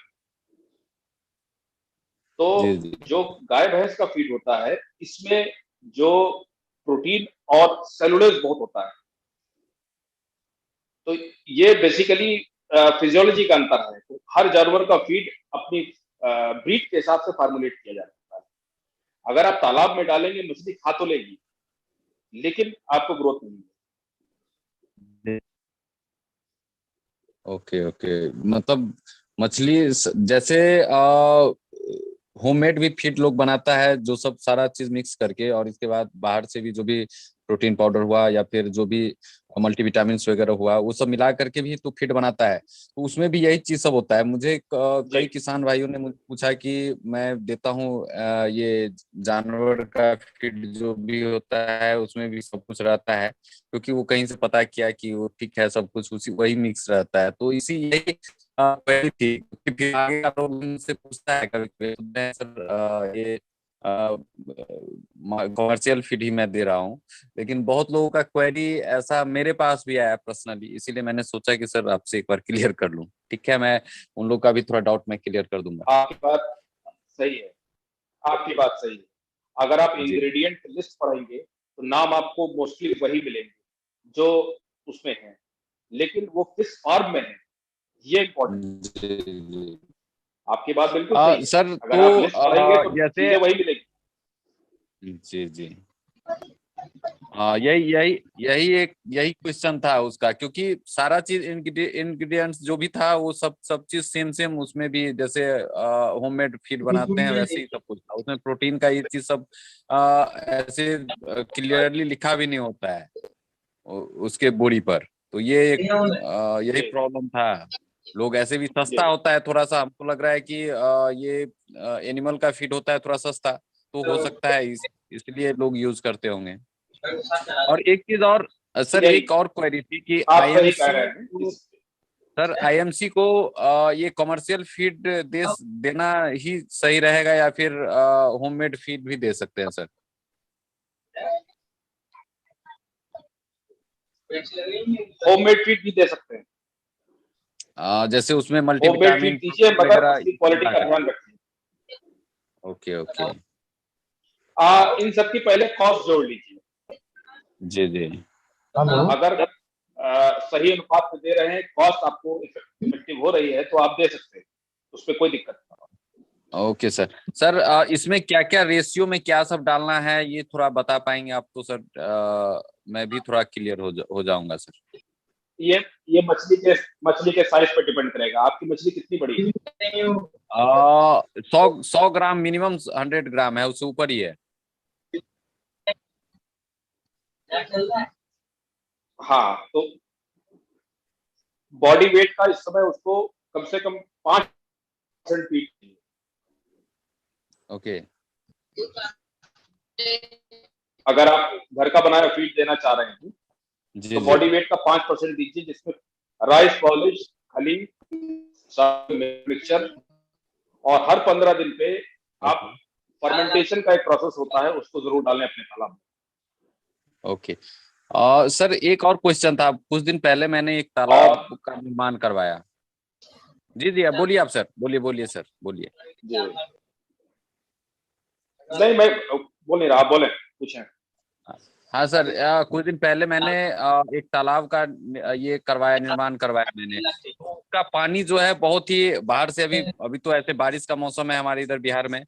तो जी जी। जो गाय भैंस का फीड होता है इसमें जो प्रोटीन और सेलुलोज बहुत होता है। तो ये बेसिकली फिजियोलॉजी का अंतर है। तो हर जानवर का फीड अपनी ब्रीड के हिसाब से फार्मुलेट किया जाता है। अगर आप तालाब में डालेंगे मछली खा तो लेगी लेकिन आपको ग्रोथ नहीं है। ओके ओके, मतलब मछली जैसे होममेड भी फीड लोग बनाता है, जो सब सारा चीज मिक्स करके, और इसके बाद बाहर से भी जो भी प्रोटीन पाउडर हुआ या फिर जो भी मल्टीविटामिन वगैरह हुआ वो सब मिला करके भी तो फीड बनाता है, तो उसमें भी यही चीज सब होता है। मुझे कई किसान भाइयों ने मुझे पूछा कि मैं देता हूँ ये जानवर का फीड जो भी होता है उसमें भी सब कुछ रहता है, क्योंकि वो कहीं से पता किया कि वो ठीक है, सब कुछ उसी वही मिक्स रहता है, तो इसी यही पहली थी। फिर आगे का लोग उनसे पूछता है कभी कभी, तो मैं सर ये कमर्शियल फीड ही मैं दे रहा हूँ, लेकिन बहुत लोगों का क्वेरी ऐसा मेरे पास भी आया पर्सनली, इसीलिए मैंने सोचा कि सर आपसे एक बार क्लियर कर लूं। ठीक है, मैं उन लोग का भी थोड़ा डाउट मैं क्लियर कर दूंगा। आपकी बात सही है। आपकी बात सही है। अगर आप जी इंग्रेडिएंट लिस्ट पढ़ेंगे तो नाम आपको मोस्टली वही मिलेंगे जो उसमें है, लेकिन वो किस फॉर्म में है ये इंपॉर्टेंट। जी जी। आपकी बात बिल्कुल सही है। सर अगर आप लिस्ट पढ़ेंगे तो जैसे चीजें वही मिलेगी। जी जी, हाँ यही क्वेश्चन था उसका, क्योंकि सारा चीज इंग्रेडिएंट्स जो भी था वो सब चीज सेम सेम उसमें भी, जैसे होममेड फीड बनाते हैं वैसे ही सब कुछ था उसमें। प्रोटीन का ये चीज सब ऐसे क्लियरली लिखा भी नहीं होता है उसके बॉडी पर, तो ये एक यही जी प्रॉब्लम था। लोग ऐसे भी जी सस्ता होता है थोड़ा सा, हमको लग रहा है कि ये एनिमल का फीड होता है थोड़ा सस्ता, तो हो सकता है इसलिए लोग यूज करते होंगे। और एक चीज और सर, नहीं, एक और क्वेरी थी कि आप सही कह आईएमसी रहे हैं को, सर आईएमसी को ये कमर्शियल फीड देना ही सही रहेगा या फिर होममेड फीड भी दे सकते हैं सर? होममेड फीड भी दे सकते हैं। जैसे उसमें होम मेड मल्टीविटामिन फीड दीजिए, मगर वगैरह उसकी क्वालिटी का ध्यान रखिए। Okay okay. इन सब की पहले कॉस्ट जोड़ लीजिए। जी जी। अगर सही अनुपात में दे रहे हैं, कॉस्ट आपको इफेक्टिव हो रही है, तो आप दे सकते हैं, उसमें कोई दिक्कत नहीं। Okay sir. सर इसमें क्या क्या रेशियो में क्या सब डालना है ये थोड़ा बता पाएंगे आप? तो सर मैं भी थोड़ा क्लियर हो जाऊंगा सर। ये मछली के साइज पर डिपेंड करेगा। आपकी मछली कितनी बड़ी है? 100 ग्राम मिनिमम, 100 ग्राम है, उससे ऊपर ही है। हाँ, तो बॉडी वेट का इस समय उसको कम से कम 5% फीड चाहिए। ओके। अगर आप घर का बनाया फीड देना चाह रहे हैं जी तो जी। बॉडी वेट का 5% दीजिए, जिसमें राइस पॉलिश, खली, मिक्सचर, और हर 15 दिन पे आप फर्मेंटेशन का एक प्रोसेस होता है, उसको जरूर डालें अपने तालाब में। ओके। सर एक और क्वेश्चन था। कुछ दिन पहले मैंने एक तालाब का निर्माण करवाया। जी जी, अब बोलिए आप सर, बोलिए सर, बोलिए। जी, नहीं मैं बोल नहीं रहा, आप बोले, पूछें। हाँ सर, कुछ दिन पहले मैंने एक तालाब का ये करवाया, निर्माण करवाया मैंने। तो उसका पानी जो है बहुत ही बाहर से, अभी तो ऐसे बारिश का मौसम है हमारे इधर बिहार में,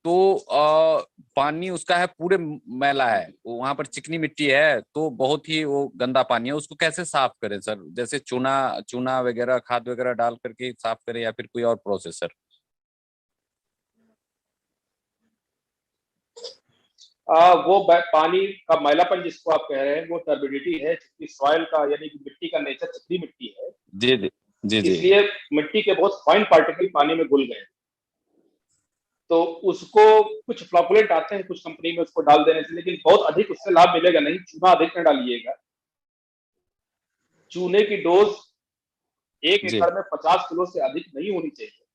तो पानी उसका है पूरे मैला है। वहां पर चिकनी मिट्टी है, तो बहुत ही वो गंदा पानी है। उसको कैसे साफ करें सर? जैसे चूना चूना वगैरह, खाद वगैरह डाल करके साफ करें या फिर कोई और प्रोसेस सर? वो पानी का मैलापन जिसको आप कह रहे हैं, वो टर्बिडिटी है, क्योंकि सॉइल का यानी कि मिट्टी का नेचर चिकनी मिट्टी है। जी जी जी जी। इसलिए मिट्टी के बहुत फाइन पार्टिकल पानी में घुल गए, तो उसको कुछ फ्लॉकुलेंट आते हैं कुछ कंपनी में, उसको डाल देने से, लेकिन बहुत अधिक उससे लाभ मिलेगा नहीं। चूना अधिक न डालिएगा। चूने की डोज एक जी, एकड़ में 50 किलो से अधिक नहीं होनी चाहिए,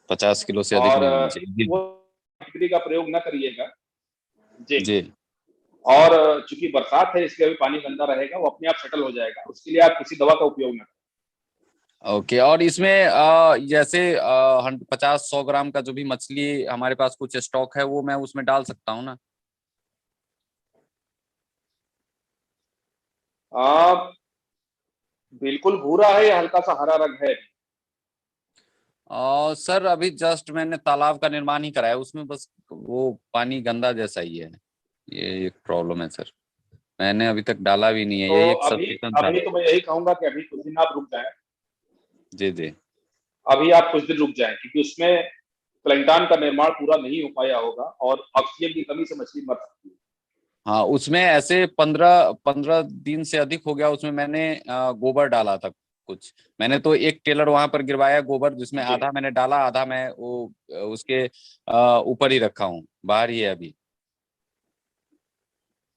50 किलो से अधिक और नहीं होनी चाहिए। वो डिग्री का प्रयोग न करिएगा। जी। जी। और चूंकि बरसात है, इसलिए अभी पानी गंदा रहेगा, वो अपने आप सेटल हो जाएगा, उसके लिए आप किसी दवा का उपयोग न करें। ओके। और इसमें जैसे 50-100 ग्राम का जो भी मछली हमारे पास कुछ स्टॉक है, वो मैं उसमें डाल सकता हूँ ना? बिल्कुल भूरा है या हल्का सा हरा रंग है? सर अभी जस्ट मैंने तालाब का निर्माण ही कराया, उसमें बस वो पानी गंदा जैसा ही है। ये एक प्रॉब्लम है सर। मैंने अभी तक डाला भी नहीं है, तो यही एक अभी सस्पिशन था। अभी तो मैं यही कहूंगा कि अभी कुछ दिन आप रुक जाएं। जी जी। अभी आप कुछ दिन रुक जाएं, क्योंकि उसमें प्लैंटान का निर्माण पूरा नहीं हो पाया होगा, और ऑक्सीजन की कमी से मछली मर सकती है। हाँ, उसमें ऐसे 15 दिन से अधिक हो गया। उसमें मैंने गोबर डाला था कुछ। मैंने तो एक टेलर वहां पर गिरवाया गोबर, जिसमें जी आधा मैंने डाला, आधा मैं वो उसके ऊपर ही रखा हूँ, बाहर ही है अभी।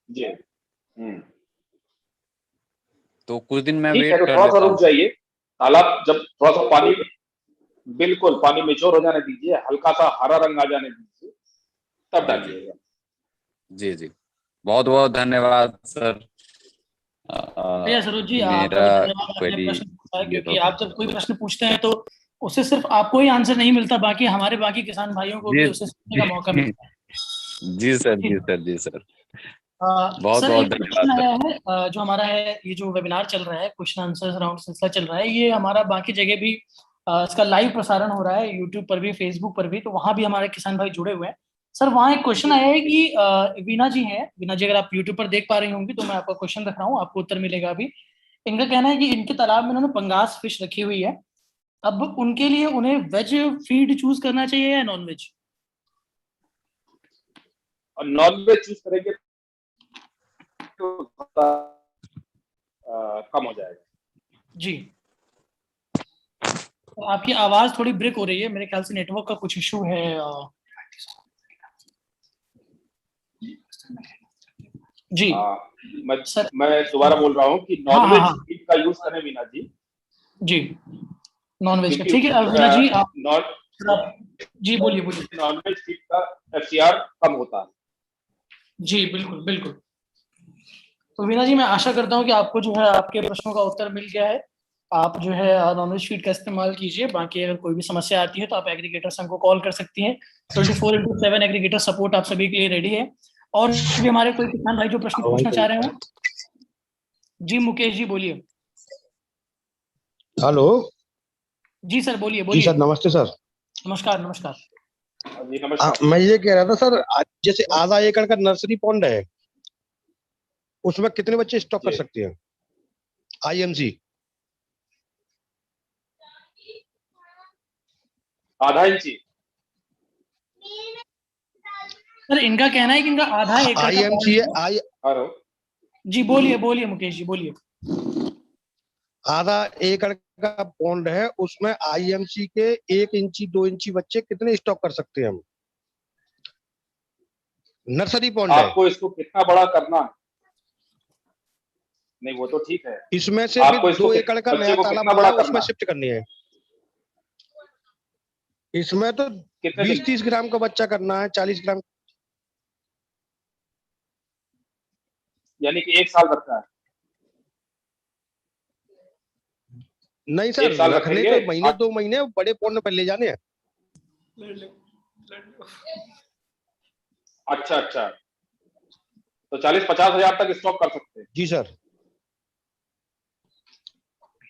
जी। तो कुछ दिन मैं ठीक है, वेट तो कर थोड़ा सा लेता रुक हूँ। जाइए। तालाब जब थोड़ा सा पानी, बिल्कुल पानी मेच्योर हो जाने दीजिए, हल्का सा हरा रंग आ जाने दीजिए, तब जी जी। डालिएगा। जी जी। बहुत बहुत धन्यवाद सर। भैया सरोज जी, आपका मेरा भी धन्यवाद, आपने क्वेरी प्रश्न पूछा, क्लियर हो क्योंकि आप गया। जब कोई प्रश्न पूछते हैं तो उससे सिर्फ आपको ही आंसर नहीं मिलता, बाकी हमारे बाकी किसान भाइयों को भी जी उससे सीखने का मौका जी। मिलता है। जी सर, जी। जी सर, जी सर। बहुत सर बहुत एक धन्यवाद क्वेश्चन सर। आया है, जो हमारा है, ये जो वेबिनार चल रहा है, क्वेश्चन आंसर राउंड सिलसिला चल रहा है, ये हमारा बाकी जगह भी इसका लाइव प्रसारण हो रहा है, यूट्यूब पर भी, फेसबुक पर भी, तो वहां भी हमारे किसान भाई जुड़े हुए हैं। सर वहाँ एक क्वेश्चन जी आया है कि वीना जी हैं, वीना जी अगर आप यूट्यूब पर देख पा रही होंगी तो मैं आपका क्वेश्चन रख रहा हूँ, आपको उत्तर मिलेगा अभी। इनका कहना है कि इनके तालाब में उन्होंने पंगास फिश रखी हुई है, अब उनके लिए उन्हें वेज फीड चूज करना चाहिए या नॉन वेज? और नॉन वेज चूज करेंगे तो कम हो जाएगा। जी। तो आपकी आवाज थोड़ी ब्रेक हो रही है, मेरे ख्याल से नेटवर्क का कुछ इशू है। जी सर। मैं दोबारा बोल रहा हूँ कि हाँ हाँ नॉनवेज हाँ। फीड का यूज करें मीना जी, जी, नॉन वेज का क्योंकि ठीक है। वीना जी आप नॉन जी बोलिए बोलिए। नॉनवेज फीड का एफसीआर कम होता है। जी बिल्कुल बिल्कुल। तो वीना जी मैं आशा करता हूँ कि आपको जो है आपके प्रश्नों का उत्तर मिल गया है। आप जो है नॉनवेज फीड का इस्तेमाल कीजिए। बाकी अगर कोई भी समस्या आती है तो आप एग्रीगेटर संघ को कॉल कर सकती हैं। 24/7 एग्रीगेटर सपोर्ट आप सभी के लिए रेडी है। और भी हमारे कोई किसान भाई जो प्रश्न पूछना चाह रहे हो? जी मुकेश जी बोलिए। हेलो। जी सर बोलिए जी बोलिए। सर, नमस्ते सर। नमस्कार नमस्कार। जी नमस्कार। मैं ये कह रहा था सर, जैसे आधा एकड़ का नर्सरी पॉन्ड है, उसमें कितने बच्चे स्टॉक कर जी। सकते हैं आईएमसी? आधा इंची। सर इनका कहना है कि इनका आधा एकड़ का आईएमसी है, पॉन्ड है। हेलो। जी बोलिए बोलिए मुकेश जी बोलिए। आधा एकड़ का पॉन्ड है, उसमें आईएमसी के 1 इंची 2 इंची बच्चे कितने स्टॉक कर सकते हैं हम? नर्सरी पॉन्ड है, आपको इसको कितना बड़ा करना है? नहीं वो तो ठीक है, इसमें से आपको भी इसको 2 एकड़ का बच्चे नया को तालाब कितना बना बड़ा है, करना उसमें है? शिफ्ट करनी है। इसमें तो कितने 20-30 ग्राम का बच्चा करना है, 40 ग्राम। यानी कि 1 साल रखना है? नहीं सर, 1 साल रखने रखेंगे। तो महीने 2 महीने बड़े पॉन्ड पर ले जाने हैं। अच्छा अच्छा, तो 40-50 हजार तक स्टॉक कर सकते हैं। जी सर।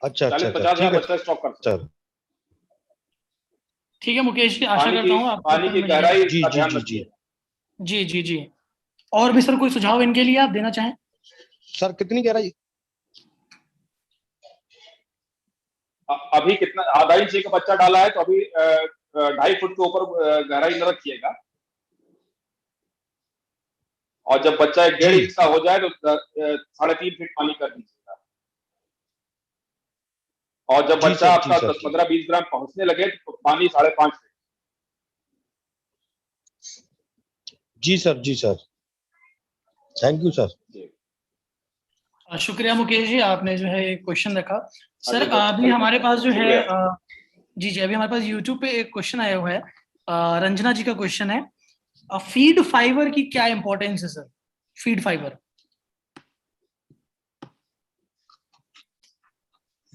अच्छा अच्छा 40-50 अच्छा, हजार ठीक है बच्चा स्टॉक कर सकते हैं। सर। ठीक है मुकेश जी, आशा करता हूँ आपको पानी की समझ में गहराई आएगा। जी का जी ध्यान जी जी। रखिए। जी जी जी। और भी सर कोई सुझाव इनके लिए आप देना चाहें? सर कितनी गहराई? अभी कितना, आधा इंच का बच्चा डाला है तो अभी 2.5 फुट के ऊपर गहराई न रखिएगा। और जब बच्चा 1.5 जी इंच का हो जाए तो 3.5 फीट पानी कर दीजिएगा। और जब जी बच्चा सर, जी आपका सर, 10-15-20 ग्राम पहुंचने लगे तो पानी 5.5 फीट। जी सर, जी सर। Thank you sir. जी। शुक्रिया मुकेश जी, आपने जो है एक क्वेश्चन रखा। सर जी, बहुत अभी हमारे पास जो है शुक्रिया। जी जी, अभी हमारे पास यूट्यूब पे एक क्वेश्चन आया हुआ है। रंजना जी का क्वेश्चन है, फीड फाइबर की क्या इंपॉर्टेंस है sir? Feed fibre.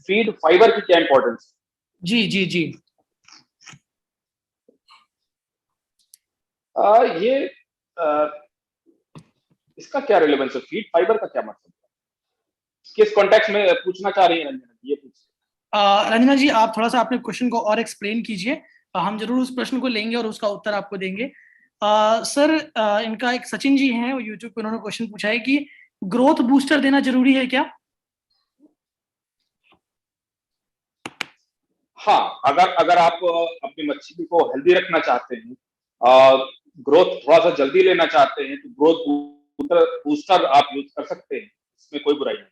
Feed fibre की क्या इंपॉर्टेंस? जी जी जी। ये इसका क्या रिलेवेंस है? फीड फाइबर का क्या मतलब है? किस कॉन्टेक्स्ट में पूछना चाह रही हैं रंजना जी, ये पूछिए। रंजना जी आप थोड़ा सा अपने क्वेश्चन को और एक्सप्लेन कीजिए। हम जरूर उस प्रश्न को लेंगे और उसका उत्तर आपको देंगे। सर इनका एक सचिन जी हैं, वो यूट्यूब पे उन्होंने क्वेश्चन पूछा है कि ग्रोथ बूस्टर देना जरूरी है क्या? हाँ, अगर अगर आप अपनी मछली को हेल्दी रखना चाहते हैं, ग्रोथ थोड़ा सा जल्दी लेना चाहते हैं, तो ग्रोथ बूस्टर आप यूज कर सकते हैं, इसमें कोई बुराई नहीं।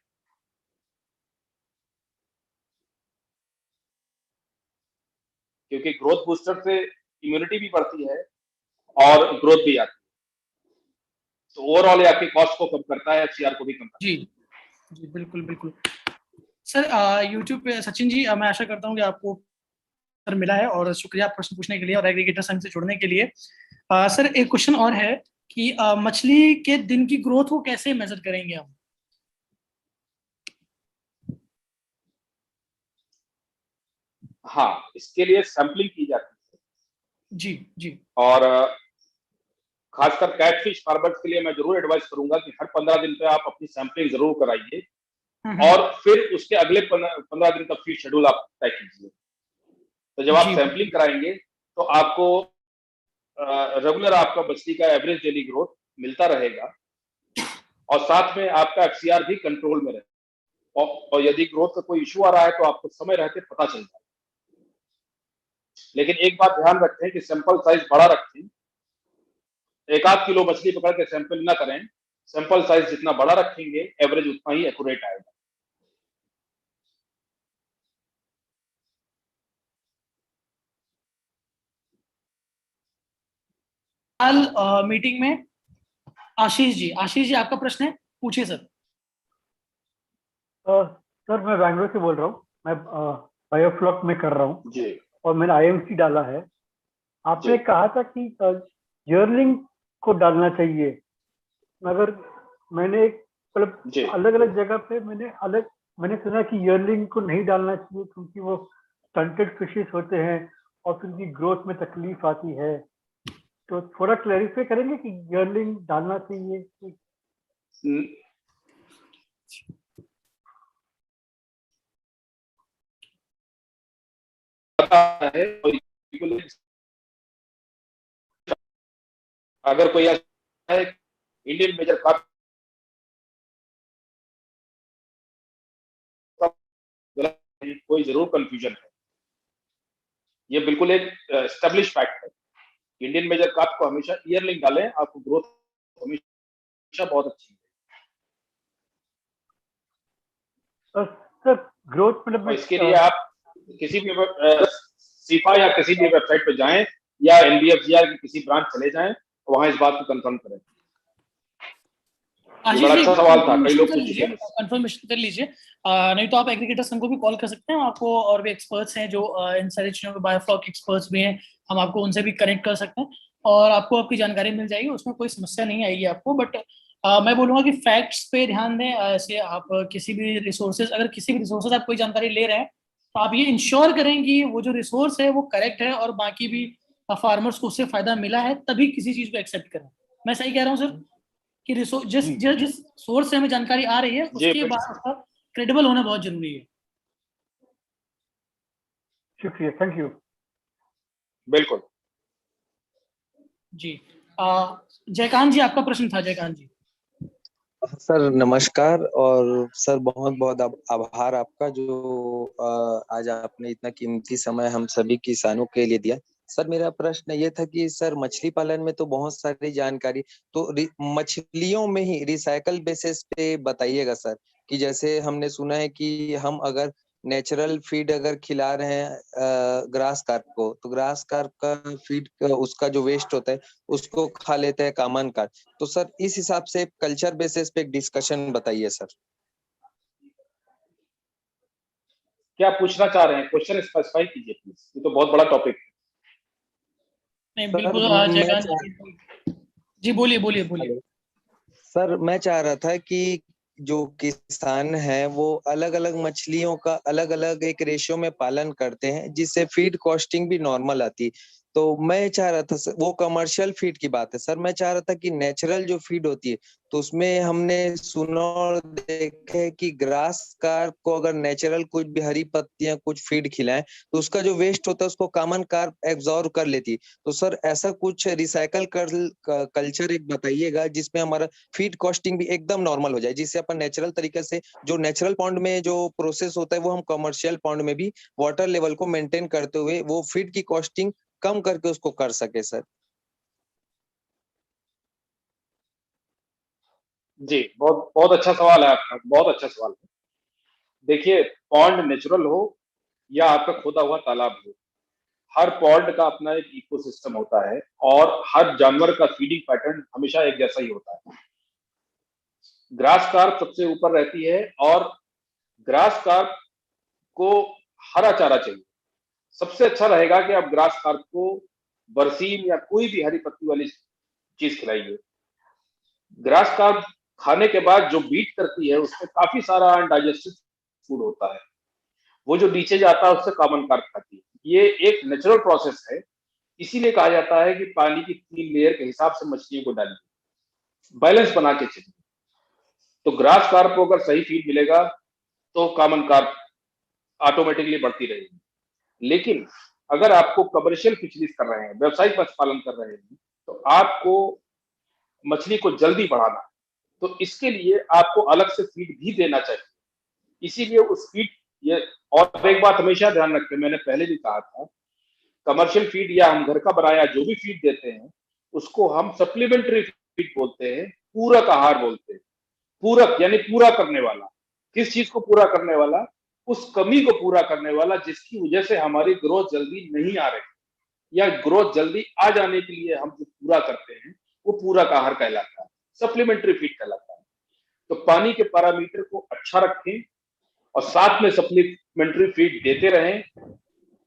क्योंकि ग्रोथ बूस्टर से इम्यूनिटी भी बढ़ती है और ग्रोथ भी आती है, तो ओवरऑल ये आपकी कॉस्ट को कम करता है, एफसीआर को भी कम करता जी जी बिल्कुल बिल्कुल। सर यूट्यूब पे सचिन जी, मैं आशा करता हूँ कि आपको उत्तर मिला है, और शुक्रिया प्रश्न पूछने के लिए और एग्रीगेटर संघ से जुड़ने के लिए। सर एक क्वेश्चन और है कि मछली के दिन की ग्रोथ को कैसे मेजर करेंगे हम? है। हाँ, इसके लिए सैंपलिंग की जाती है। जी जी। और खासकर कैटफिश फार्मर्स के लिए मैं जरूर एडवाइस करूंगा कि हर 15 दिन पे आप अपनी सैंपलिंग जरूर कराइए, और फिर उसके अगले 15 दिन का फीड शेड्यूल आप तय कीजिए। तो जब आप जी सैंपलिंग कराएंगे तो आपको रेगुलर आपका मछली का एवरेज डेली ग्रोथ मिलता रहेगा, और साथ में आपका एफसीआर भी कंट्रोल में रहेगा। और यदि ग्रोथ का कोई इशू आ रहा है तो आपको समय रहते पता चल जाए। लेकिन एक बात ध्यान रखें कि सैंपल साइज बड़ा रखें, 1-8 किलो मछली पकड़ के सैंपल ना करें। सैंपल साइज जितना बड़ा रखेंगे, एवरेज उतना ही एक्यूरेट आएगा। कल मीटिंग में आशीष जी आपका प्रश्न है, पूछिए सर। सर मैं बैंगलोर से बोल रहा हूँ। मैं बायोफ्लॉक में कर रहा हूँ जी और मैंने आईएमसी डाला है। आपने जी कहा था कि जर्लिंग को डालना चाहिए, मगर मैंने एक मतलब जी अलग अलग जगह पे मैंने अलग मैंने सुना कि ईयरलिंग को नहीं डालना चाहिए क्योंकि वो स्टंटेड फिशेस होते हैं और फिर उनकी ग्रोथ में तकलीफ आती है। तो थोड़ा क्लैरिफाई करेंगे कि ईयरलिंग डालना चाहिए कि पता है। अगर कोई ऐसा है इंडियन मेजर कार्प कोई जरूर कंफ्यूजन है, ये बिल्कुल एक एस्टेब्लिश फैक्ट है। इंडियन मेजर कार्प को हमेशा ईयरलिंग डालें, आपको ग्रोथ हमेशा बहुत अच्छी है। सर ग्रोथ मतलब और इसके लिए आप किसी भी सीफा या किसी भी वेबसाइट पर जाएं या एनबीएफसीआर की किसी ब्रांच चले जाएं, वहां इस बात को कंफर्म करें। आशीष बड़ा जी, अच्छा सवाल था, कई लोग कंफर्मेशन कर पूछ लीजिए, चुके हैं। कंफर्मेशन कर लीजिए। नहीं तो आप एग्रीगेटर संघ को भी कॉल कर सकते हैं, आपको और भी एक्सपर्ट्स हैं जो इन सारी चीजों के, बायोफ्लॉक एक्सपर्ट्स भी हैं, हम आपको उनसे भी कनेक्ट कर सकते हैं और आपको आपकी जानकारी मिल जाएगी, उसमें कोई समस्या नहीं आएगी आपको। बट मैं बोलूंगा कि फैक्ट्स पे ध्यान दें। ऐसे आप किसी भी रिसोर्सेज, अगर किसी भी रिसोर्सेज आप कोई जानकारी ले रहे हैं तो आप ये इंश्योर करें कि वो जो रिसोर्स है वो करेक्ट है और बाकी भी फार्मर्स को उससे फायदा मिला है, तभी किसी चीज को एक्सेप्ट करें। मैं सही कह रहा हूँ सर कि जिस सोर्स से हमें जानकारी आ रही है उसके बाद उसका क्रेडिबल होना बहुत जरूरी है। शुक्रिया, थैंक यू। बिल्कुल जी, जयकांत जी, आपका प्रश्न था। जयकांत जी। सर नमस्कार, और सर बहुत बहुत आभार आपका जो आज आपने इतना कीमती समय हम सभी किसानों के लिए दिया। सर मेरा प्रश्न ये था कि सर मछली पालन में तो बहुत सारी जानकारी, तो मछलियों में ही रिसाइकल बेसिस पे बताइएगा सर, कि जैसे हमने सुना है कि हम अगर नेचुरल फीड अगर खिला रहे हैं ग्रास कार्प को, तो ग्रास कार्प का फीड उसका जो वेस्ट होता है उसको खा लेते हैं कॉमन कार्प। तो सर इस हिसाब से कल्चर बेसिस पे एक डिस्कशन बताइए सर। क्या पूछना चाह रहे हैं, क्वेश्चन स्पेसिफाई कीजिए प्लीज, ये तो बहुत बड़ा टॉपिक है। नहीं सर बिल्कुल मैं जयकांत जी, बोलिए बोलिए बोलिए। सर मैं चाह रहा था कि जो किसान है वो अलग अलग मछलियों का अलग अलग एक रेशियो में पालन करते हैं जिससे फीड कॉस्टिंग भी नॉर्मल आती। तो मैं चाह रहा था सर, वो कमर्शियल फीड की बात है सर, मैं चाह रहा था कि नेचुरल जो फीड होती है तो उसमें हमने सुना और देखा है कि ग्रास कार्प को अगर नेचुरल कुछ भी हरी पत्तियां कुछ फीड खिलाएं तो उसका जो वेस्ट होता है उसको कॉमन कार्प एब्जॉर्ब कर लेती है। तो सर ऐसा कुछ रिसाइकल कल्चर एक बताइएगा जिसमें हमारा फीड कॉस्टिंग भी एकदम नॉर्मल हो जाए, जिससे अपन नेचुरल तरीके से जो नेचुरल पॉन्ड में जो प्रोसेस होता है वो हम कमर्शियल पॉन्ड में भी वाटर लेवल को मेंटेन करते हुए वो फीड की कॉस्टिंग कम करके उसको कर सके सर। जी, बहुत बहुत अच्छा सवाल है आपका, बहुत अच्छा सवाल है। देखिए, पॉन्ड नेचुरल हो या आपका खोदा हुआ तालाब हो, हर पॉन्ड का अपना एक इकोसिस्टम होता है और हर जानवर का फीडिंग पैटर्न हमेशा एक जैसा ही होता है। ग्रास कार्प सबसे ऊपर रहती है और ग्रास कार्प को हरा चारा चाहिए। सबसे अच्छा रहेगा कि आप ग्रास कार्प को बरसीम या कोई भी हरी पत्ती वाली चीज खिलाइए। ग्रास कार्प खाने के बाद जो बीट करती है उसमें काफी सारा अनडाइजेस्टेड फूड होता है, वो जो नीचे जाता है उससे कॉमन कार्प खाती है। ये एक नेचुरल प्रोसेस है, इसीलिए कहा जाता है कि पानी की 3 लेयर के हिसाब से मछलियों को डालिए, बैलेंस बना के चलिए। तो ग्रास कार्प को अगर सही फीड मिलेगा तो कॉमन कार्प ऑटोमेटिकली बढ़ती रहेगी। लेकिन अगर आपको कमर्शियल फिशरीज कर रहे हैं, व्यावसायिक मत्स्य पालन कर रहे हैं, तो आपको मछली को जल्दी बढ़ाना है, तो इसके लिए आपको अलग से फीड भी देना चाहिए। इसीलिए उस फीड ये, और एक बात हमेशा ध्यान रखें, मैंने पहले भी कहा था, कमर्शियल फीड या हम घर का बनाया जो भी फीड देते हैं उसको हम सप्लीमेंट्री फीड बोलते हैं, पूरक आहार बोलते हैं। पूरक यानी पूरा करने वाला। किस चीज को पूरा करने वाला? उस कमी को पूरा करने वाला जिसकी वजह से हमारी ग्रोथ जल्दी नहीं आ रही या ग्रोथ जल्दी आ जाने के लिए हम जो पूरा करते हैं वो पूरक आहार कहलाता है, सप्लीमेंट्री फीड कहलाता है। तो पानी के पैरामीटर को अच्छा रखें और साथ में सप्लीमेंट्री फीड देते रहें।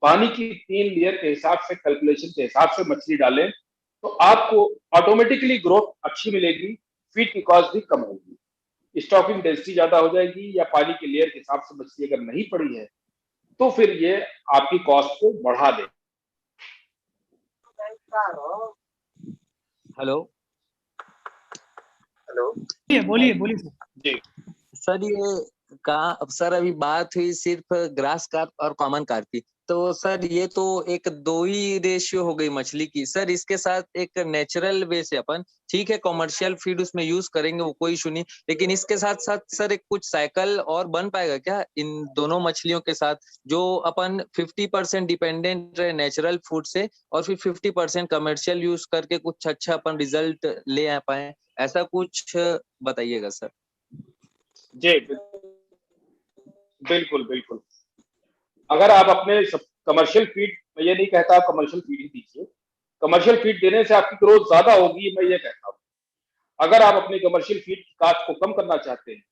पानी की 3 लेयर के हिसाब से, कैलकुलेशन के हिसाब से मछली डालें तो आपको ऑटोमेटिकली ग्रोथ अच्छी मिलेगी, फीड की कॉस्ट भी कम होगी। स्टॉकिंग डेंसिटी ज्यादा हो जाएगी या पानी के लेयर के हिसाब से मछली अगर नहीं पड़ी है तो फिर ये आपकी कॉस्ट को बढ़ा दे। हेलो हेलो बोलिए बोलिए सर। जी सर, सर अभी बात हुई सिर्फ ग्रास कार्प और कॉमन कार्प की, तो सर ये तो एक 2 ही रेशियो हो गई मछली की। सर इसके साथ एक नेचुरल वे से अपन ठीक है कॉमर्शियल फीड उसमें यूज करेंगे, वो कोई इशू नहीं, लेकिन इसके साथ साथ सर एक कुछ साइकिल और बन पाएगा क्या इन दोनों मछलियों के साथ, जो अपन 50% डिपेंडेंट रहे नेचुरल फूड से और फिर 50% कमर्शियल यूज करके कुछ अच्छा अपन रिजल्ट ले आ पाए, ऐसा कुछ बताइएगा सर। जी बिल्कुल बिल्कुल। अगर आप अपने कमर्शियल फीड, मैं ये नहीं कहता आप कमर्शियल फीड ही दीजिए, कमर्शियल फीड देने से आपकी ग्रोथ ज्यादा होगी, मैं ये कहता हूँ। अगर आप अपनी कमर्शियल फीड की कास्ट को कम करना चाहते हैं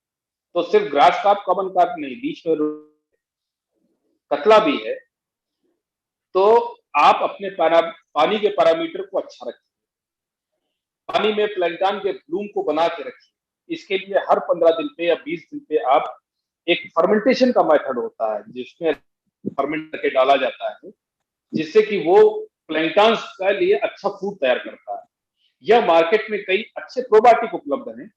तो सिर्फ ग्रास कार्प कॉमन कार्प नहीं, बीच में कतला भी है, तो आप अपने पानी के पैरामीटर को अच्छा रखिए, पानी में प्लैंक्टन के ब्लूम को बना के रखिए। इसके लिए हर 15 दिन पे या 20 दिन पे आप एक फर्मेंटेशन का मेथड होता है जिसमें फर्मेंट करके डाला जाता है, जिससे कि वो प्लैंक्टन्स के लिए अच्छा फूड तैयार करता है। यह मार्केट में कई अच्छे प्रोबायोटिक उपलब्ध हैं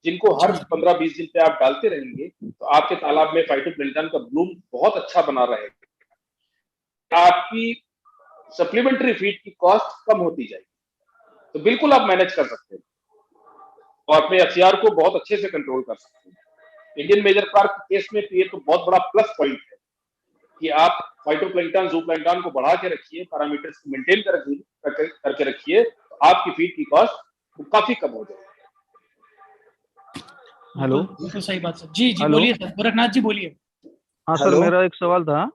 जिनको हर 15-20 दिन पे आप डालते रहेंगे तो आपके तालाब में फाइटोप्लैंक्टन का ब्लूम बहुत अच्छा बना रहेगा, आपकी सप्लीमेंट्री फीड की कॉस्ट कम होती जाएगी। तो बिल्कुल आप मैनेज कर सकते हैं और अपने एफसीआर को बहुत अच्छे से कंट्रोल कर सकते हैं। इंडियन मेजर कार्प के केस में ये तो बहुत बड़ा प्लस पॉइंट है कि आप फाइटोप्लैंक्टन ज़ूप्लैंक्टन को बढ़ा के रखिए, पैरामीटर्स को मेंटेन करके रखिए, तो आपकी फीड की कॉस्ट काफी कम हो जाएगी। हेलो, बिल्कुल सही बात सर। जी जी हेलो। बोलिए सर, गोरखनाथ जी बोलिए। हाँ सर, हेलो। मेरा एक सवाल था।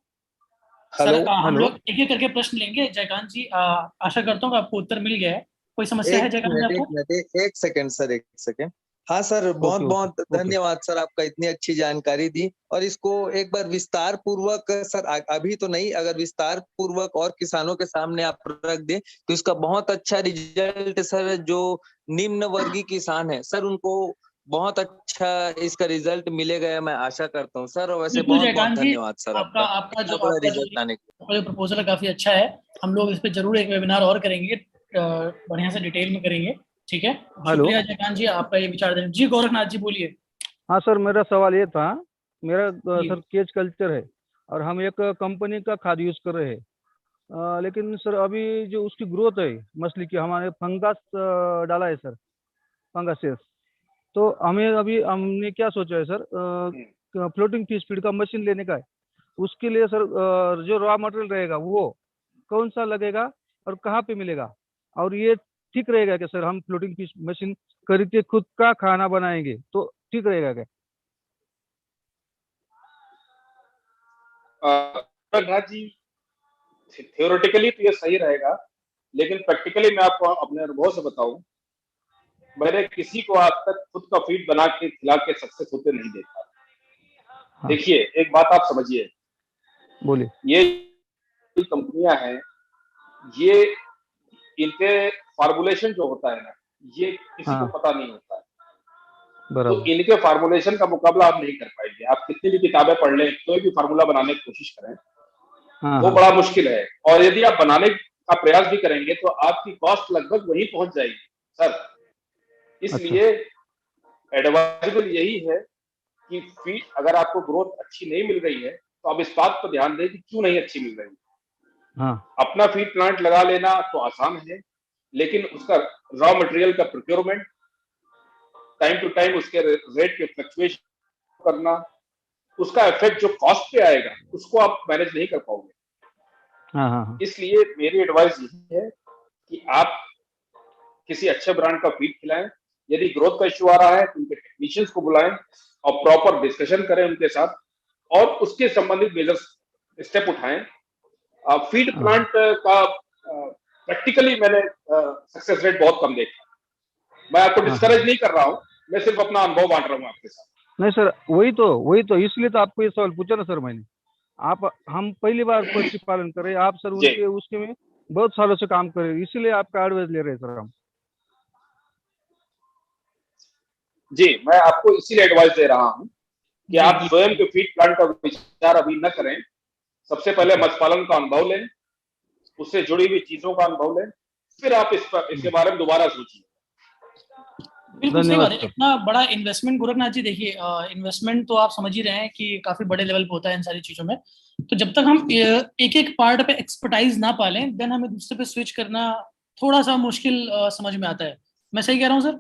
सर हेलो हम हेलो। लोग एक एक करके प्रश्न लेंगे। जयकांत जी आशा करता हूँ कि आपको उत्तर मिल गया है। कोई समस्या है जयकांत जी आपको? एक सेकंड सर, एक सेकंड। हाँ सर, बहुत ओके, बहुत ओके। धन्यवाद सर, आपका इतनी अच्छी जानकारी दी। और इसको एक बार विस्तार पूर्वक सर, अभी तो नहीं, अगर विस्तार पूर्वक और किसानों के सामने आप रख दें तो इसका बहुत अच्छा रिजल्ट सर, जो निम्न वर्गीय किसान है सर, उनको बहुत अच्छा इसका रिजल्ट मिलेगा, मैं आशा करता हूँ सर। और वैसे बिल्कुल बहुत बहुत जयकांत जी, धन्यवाद सर आपका आपका आपका जो इतना बड़ा रिजल्ट लाने के लिए। प्रपोजल है काफी अच्छा है। हम लोग इस पे जरूर एक वेबिनार और करेंगे, बढ़िया से डिटेल में करेंगे। ठीक है, हेलो। शुक्रिया जयकांत जी आपका ये विचार देने। जी गोरखनाथ जी बोलिए। हाँ सर, मेरा सवाल ये था, मेरा जी। सर केज कल्चर है और हम एक कंपनी का खाद यूज कर रहे हैं, लेकिन सर अभी जो उसकी ग्रोथ है मछली की, हमारे फंगस डाला है सर, फंगसेस। तो हमें अभी हमने क्या सोचा है सर, फ्लोटिंग फिश फीड का मशीन लेने का है। उसके लिए सर जो रॉ मटेरियल रहेगा वो कौन सा लगेगा और कहाँ पे मिलेगा, और ये ठीक रहेगा क्या सर, हम फ्लोटिंग फिश मशीन खरीद के खुद का खाना बनाएंगे तो ठीक रहेगा क्या? गोरखनाथ जी, थियोरेटिकली तो ये सही रहेगा, लेकिन प्रैक्टिकली मैं आपको अपने अनुभव से बताऊं, मैंने किसी को आज तक खुद का फीड बना के खिला के सक्सेस होते नहीं देखा। हाँ। देखिए एक बात आप समझिए, बोलिए। ये कंपनियां हैं, ये इनके फार्मुलेशन जो होता है ना, ये किसी को हाँ, पता नहीं होता है। तो बराबर। इनके फार्मुलेशन का मुकाबला आप नहीं कर पाएंगे। आप कितनी भी किताबें पढ़ लें, कोई भी फार्मूला बनाने की कोशिश करें, हाँ वो हाँ। बड़ा मुश्किल है। और यदि आप बनाने का प्रयास भी करेंगे तो आपकी कॉस्ट लगभग वहीं पहुंच जाएगी सर। अच्छा। इसलिए एडवाइजेबल यही है कि फीड, अगर आपको ग्रोथ अच्छी नहीं मिल रही है तो आप इस बात पर ध्यान दें कि क्यों नहीं अच्छी मिल रही है। हाँ अपना फीड प्लांट लगा लेना तो आसान है, लेकिन उसका रॉ मटेरियल का प्रोक्योरमेंट, टाइम टू टाइम उसके रेट के फ्लक्चुएशन करना, उसका इफेक्ट जो कॉस्ट पे आएगा उसको आप मैनेज नहीं कर पाओगे। हाँ हाँ हाँ। इसलिए मेरी एडवाइस यही है कि आप किसी अच्छे ब्रांड का फीड खिलाएं। यदि ग्रोथ का इश्यू आ रहा है तो उनके टेक्नीशियंस को बुलाएं और प्रॉपर डिस्कशन करें उनके साथ और उसके संबंधित मेजर्स स्टेप उठाएं। फीड प्लांट का प्रैक्टिकली मैंने सक्सेस रेट बहुत कम देखा। मैं आपको डिस्करेज नहीं कर रहा हूं, मैं सिर्फ अपना अनुभव बांट रहा हूं आपके साथ। नहीं सर, वही तो इसलिए तो आपको ये सवाल पूछा ना सर मैंने। हम पहली बार पशु पालन कर रहे हैं, आप सर जी उनके उसके में बहुत सालों से काम कर रहे हैं, इसीलिए आपका एडवाइस ले रहे हैं सर हम। जी, मैं आपको इसीलिए एडवाइस दे रहा हूँ कि जी आप जी स्वयं के फीड प्लांट का विचार अभी न करें। सबसे पहले अच्छा। मत्स्य पालन का अनुभव लें, उससे जुड़ी हुई चीजों का अनुभव लें, फिर आप इसके बारे में दोबारा सोचिए। बिल्कुल सही धन्यवाद बात है। सर। इतना बड़ा इन्वेस्टमेंट, गोरखनाथ जी देखिए, इन्वेस्टमेंट तो आप समझ ही रहे हैं कि काफी बड़े लेवल पे होता है इन सारी चीजों में। तो जब तक हम एक एक पार्ट पे एक्सपर्टाइज ना पालें, देन हमें दूसरे पे स्विच करना थोड़ा सा मुश्किल समझ में आता है। मैं सही कह रहा हूँ सर?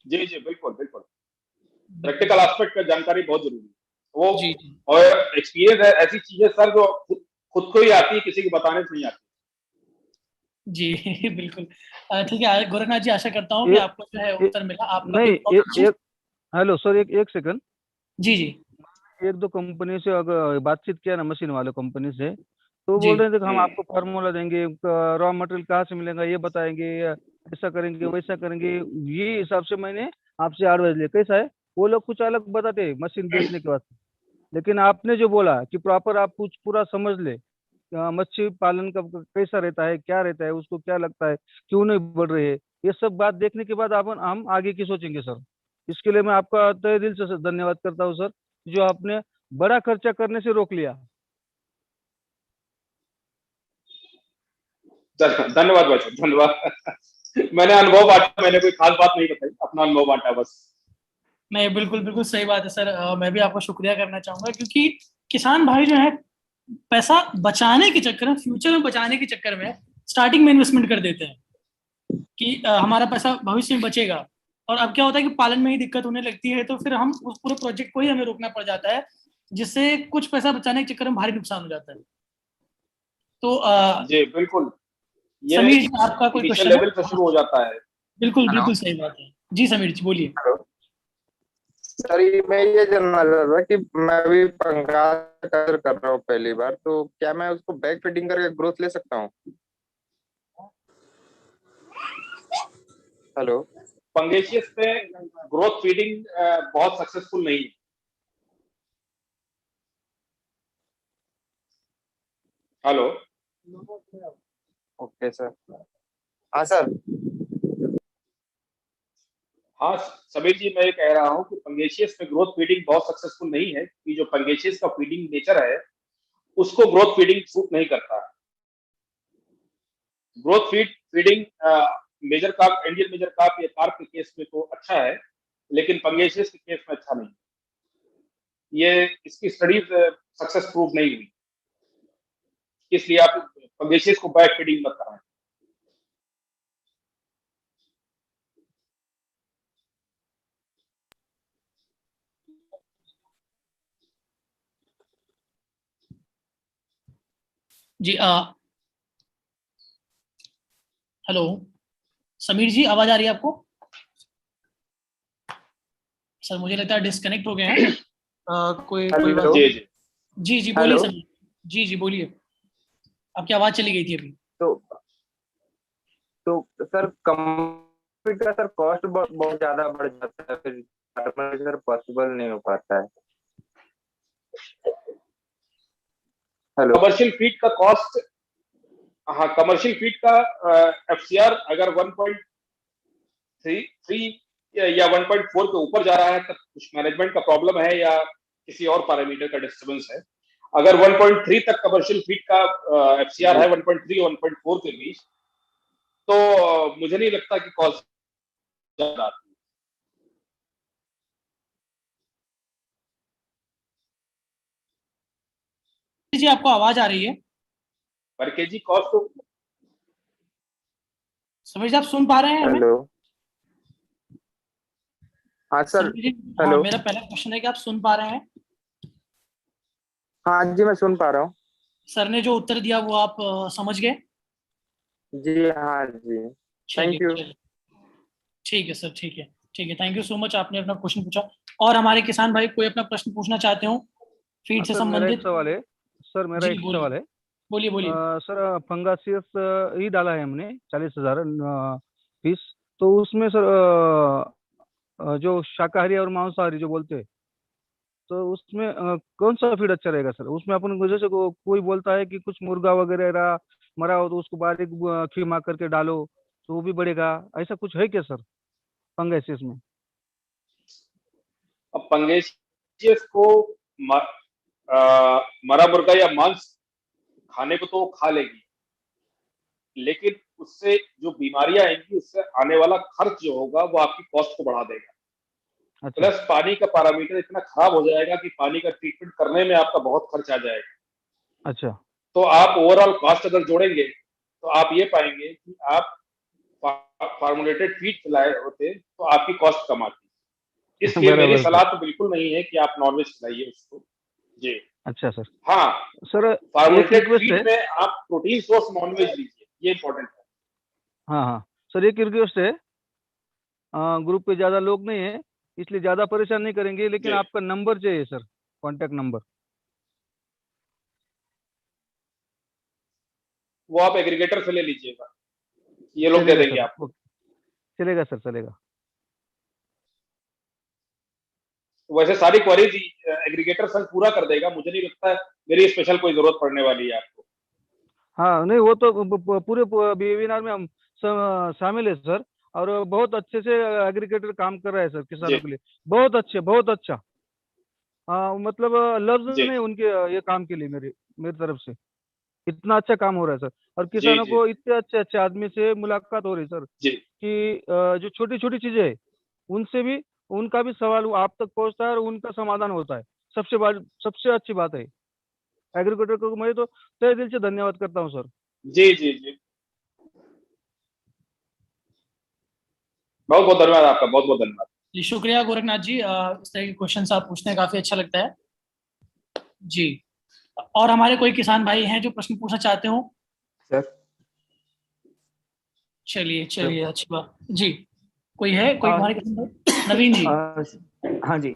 जी, जी, बिल्कुल, बिल्कुल। बिल्कुल। प्रैक्टिकल एस्पेक्ट का जानकारी बहुत जरूरी है। वो जी जी और एक्सपीरियंस है ऐसी चीज है सर जो खुद को ही आती है, किसी को बताने से नहीं आती। जी बिल्कुल। ठीक है गोरखनाथ जी, आशा करता हूँ कि एक आपको जो है ए, उत्तर मिला आपका नहीं, बिल्कुल। एक हेलो सर, एक सेकंड। जी जी एक दो कंपनी से अगर बातचीत किया ना, मशीन वाले कंपनी से, तो जी बोल रहे थे कि हम हम्म। आपको फार्मूला देंगे, रॉ मटेरियल कहाँ से मिलेगा ये बताएंगे, ऐसा करेंगे वैसा करेंगे। ये हिसाब से मैंने आपसे एडवाइस लिया। कैसा है, वो लोग कुछ अलग बताते हैं मशीन बेचने के बाद, लेकिन आपने जो बोला कि प्रॉपर आप कुछ पूरा समझ ले, मच्छी पालन का कैसा रहता है, क्या रहता है, उसको क्या लगता है, क्यों नहीं बढ़ रही है, ये सब बात देखने के बाद आप हम आगे की सोचेंगे सर। इसके लिए मैं आपका तहे दिल से धन्यवाद करता हूँ सर, जो आपने बड़ा खर्चा करने से रोक लिया। धन्यवाद भाई साहब, धन्यवाद। मैंने अनुभव बांटा, मैंने कोई खास बात नहीं बताई, अपना अनुभव बांटा बस। नहीं, बिल्कुल बिल्कुल सही बात है सर। मैं भी आपका शुक्रिया करना चाहूंगा, क्योंकि किसान भाई जो है पैसा बचाने के चक्कर में, फ्यूचर में बचाने के चक्कर में स्टार्टिंग में इन्वेस्टमेंट कर देते हैं कि हमारा पैसा भविष्य में बचेगा। और अब क्या होता है कि पालन में ही दिक्कत होने लगती है, तो फिर हम उस पूरे प्रोजेक्ट को ही हमें रोकना पड़ जाता है, जिससे कुछ पैसा बचाने के चक्कर में भारी नुकसान हो जाता है। तो जी, बिल्कुल। ये समीर जी, आपका कोई इनिशियल क्वेश्चन है? लेवल से शुरू हो जाता है। बिल्कुल हेलो। बिल्कुल सही बात है। जी समीर जी बोलिए। हेलो सर, मैं ये जानना चाह रहा था कि मैं भी पंखा कर रहा हूँ पहली बार, तो क्या मैं उसको बैक फिटिंग करके ग्रोथ ले सकता हूँ? हेलो। पंगेशियस पे ग्रोथ फीडिंग बहुत सक्सेसफुल नहीं है। हेलो। Okay sir. हाँ सर। हाँ समीर जी, मैं ये कह रहा हूँ कि पंगेशियस में ग्रोथ फीडिंग बहुत सक्सेसफुल नहीं है, कि जो पंगेशियस का फीडिंग नेचर है उसको ग्रोथ फीडिंग सूट नहीं करता है। Growth feeding major carp, Indian major carp या कार्प के केस में तो अच्छा है, लेकिन पंगेशियस के केस में अच्छा नहीं। ये इसकी स्टडीज सक्सेस प्रूव नहीं हुई, इसलिए आप पंगेशियस को बैक फीडिंग मत कराएं। जी हेलो समीर जी, आवाज आ रही है आपको? सर मुझे लगता है डिस्कनेक्ट हो गए हैं। कोई बात हेलो। जी नहीं। जी। जी जी बोलिए हेलो। समीर। जी जी बोलिए, आपकी आवाज चली गई थी अभी। तो सर कंपनी का सर कॉस्ट बहुत बहुत ज्यादा बढ़ जाता है, फिर सर पॉसिबल नहीं हो पाता है। हेलो। कमर्शियल फीड का कॉस्ट, हाँ कमर्शियल फीड का एफसीआर अगर 1.33 या 1.4 के ऊपर जा रहा है, तब कुछ मैनेजमेंट का प्रॉब्लम है या किसी और पैरामीटर का डिस्टर्बेंस है। अगर 1.3 तक कमर्शियल फीड का एफसीआर है, 1.3 और 1.4 के बीच, तो मुझे नहीं लगता कि कॉस्ट ज्यादा आती है। जी आपको आवाज आ रही है? पर केजी कॉस्ट तो समीर जी आप सुन पा रहे हैं हमें? हेलो। हाँ सर। समीर जी, हाँ हेलो। मेरा पहला क्वेश्चन है कि आप सुन पा रहे हैं? हाँ जी, मैं सुन पा रहा हूँ। सर ने जो उत्तर दिया वो आप समझ गए? जी हाँ जी। ठीक है थैंक यू। चलिए। ठीक है सर, ठीक है। ठीक है, थैंक यू सो मच, आपने अपना क्वेश्चन पूछा। और हमारे किसान भाई कोई अपना प्रश्न पूछना चाहते हो फीड से सर मेरा एक संबंधित? सवाल है। सर मेरा जी एक बोलिए सवाल है। बोलिए बोलिए। सर फंगासियस ही डाला है हमने 40,000 पीस। तो उसमें सर जो शाकाहारी और मांसाहारी जो बोलते हैं, तो उसमें कौन सा फीड अच्छा रहेगा सर? उसमें अपन को जैसे कोई बोलता है कि कुछ मुर्गा वगैरह मरा हो तो उसको बारीक खीमा करके डालो तो वो भी बढ़ेगा, ऐसा कुछ है क्या सर? फंगेसियस में? अब फंगेसियस को मरा मुर्गा या मांस खाने को तो वो खा लेगी, लेकिन उससे जो बीमारियां आएंगी, उससे आने वाला खर्च जो होगा वो आपकी कॉस्ट को बढ़ा देगा। अच्छा प्लस पानी का पैरामीटर इतना खराब हो जाएगा कि पानी का ट्रीटमेंट करने में आपका बहुत खर्च आ जाएगा। अच्छा तो आप ओवरऑल कॉस्ट अगर जोड़ेंगे तो आप ये पाएंगे कि आप फार्मुलेटेड फीड खिलाए होते तो आपकी कॉस्ट कम आती। इसलिए मेरी बराबर सलाह सर। तो बिल्कुल नहीं है कि आप नॉनवेज खिलाइए उसको। जी अच्छा सर। हाँ, सर एक फार्मुलेटेड रिक्वेस्ट है। फीड में आप प्रोटीन सोर्स नॉनवेज लीजिए, ये इंपॉर्टेंट है। हाँ हाँ सर, एक रिक्वेस्ट है, ग्रुप पे ज्यादा लोग नहीं है इसलिए ज्यादा परेशान नहीं करेंगे, लेकिन जी आपका नंबर चाहिए सर, कांटेक्ट नंबर। वो आप एग्रीगेटर से ले लीजिएगा, ये लोग दे चलेगा देंगे सर, आपको। ओके चलेगा सर, चलेगा। वैसे सारी क्वेरीज एग्रीगेटर संग पूरा कर देगा, मुझे नहीं लगता है मेरी स्पेशल कोई जरूरत पड़ने वाली है आपको। हाँ नहीं, वो तो पूरे वेबिनार में हम शामिल है सर, और बहुत अच्छे से एग्रीगेटर काम कर रहा है सर जी किसानों के लिए, बहुत अच्छे, बहुत अच्छा। हाँ मतलब लफ्ज जी नहीं उनके ये काम के लिए, मेरी मेरी तरफ से इतना अच्छा काम हो रहा है सर। और जी किसानों जी को इतने अच्छे अच्छे आदमी से मुलाकात हो रही है सर जी कि जो छोटी छोटी चीजें है उनसे भी, उनका भी सवाल वो आप तक पहुंचता है और उनका समाधान होता है। सबसे अच्छी बात है। एग्रीकल्चर को मैं तो तहे दिल से धन्यवाद करता हूँ सर। जी जी जी, बहुत बहुत धन्यवाद आपका, बहुत बहुत धन्यवाद। जी शुक्रिया गोरखनाथ जी, इस तरह के क्वेश्चन आप पूछने काफी अच्छा लगता है जी। और हमारे कोई किसान भाई हैं जो प्रश्न पूछना चाहते हो? सर चलिए चलिए, अच्छी बात जी। कोई है, कोई हमारे किसान भाई? नवीन जी। हाँ जी।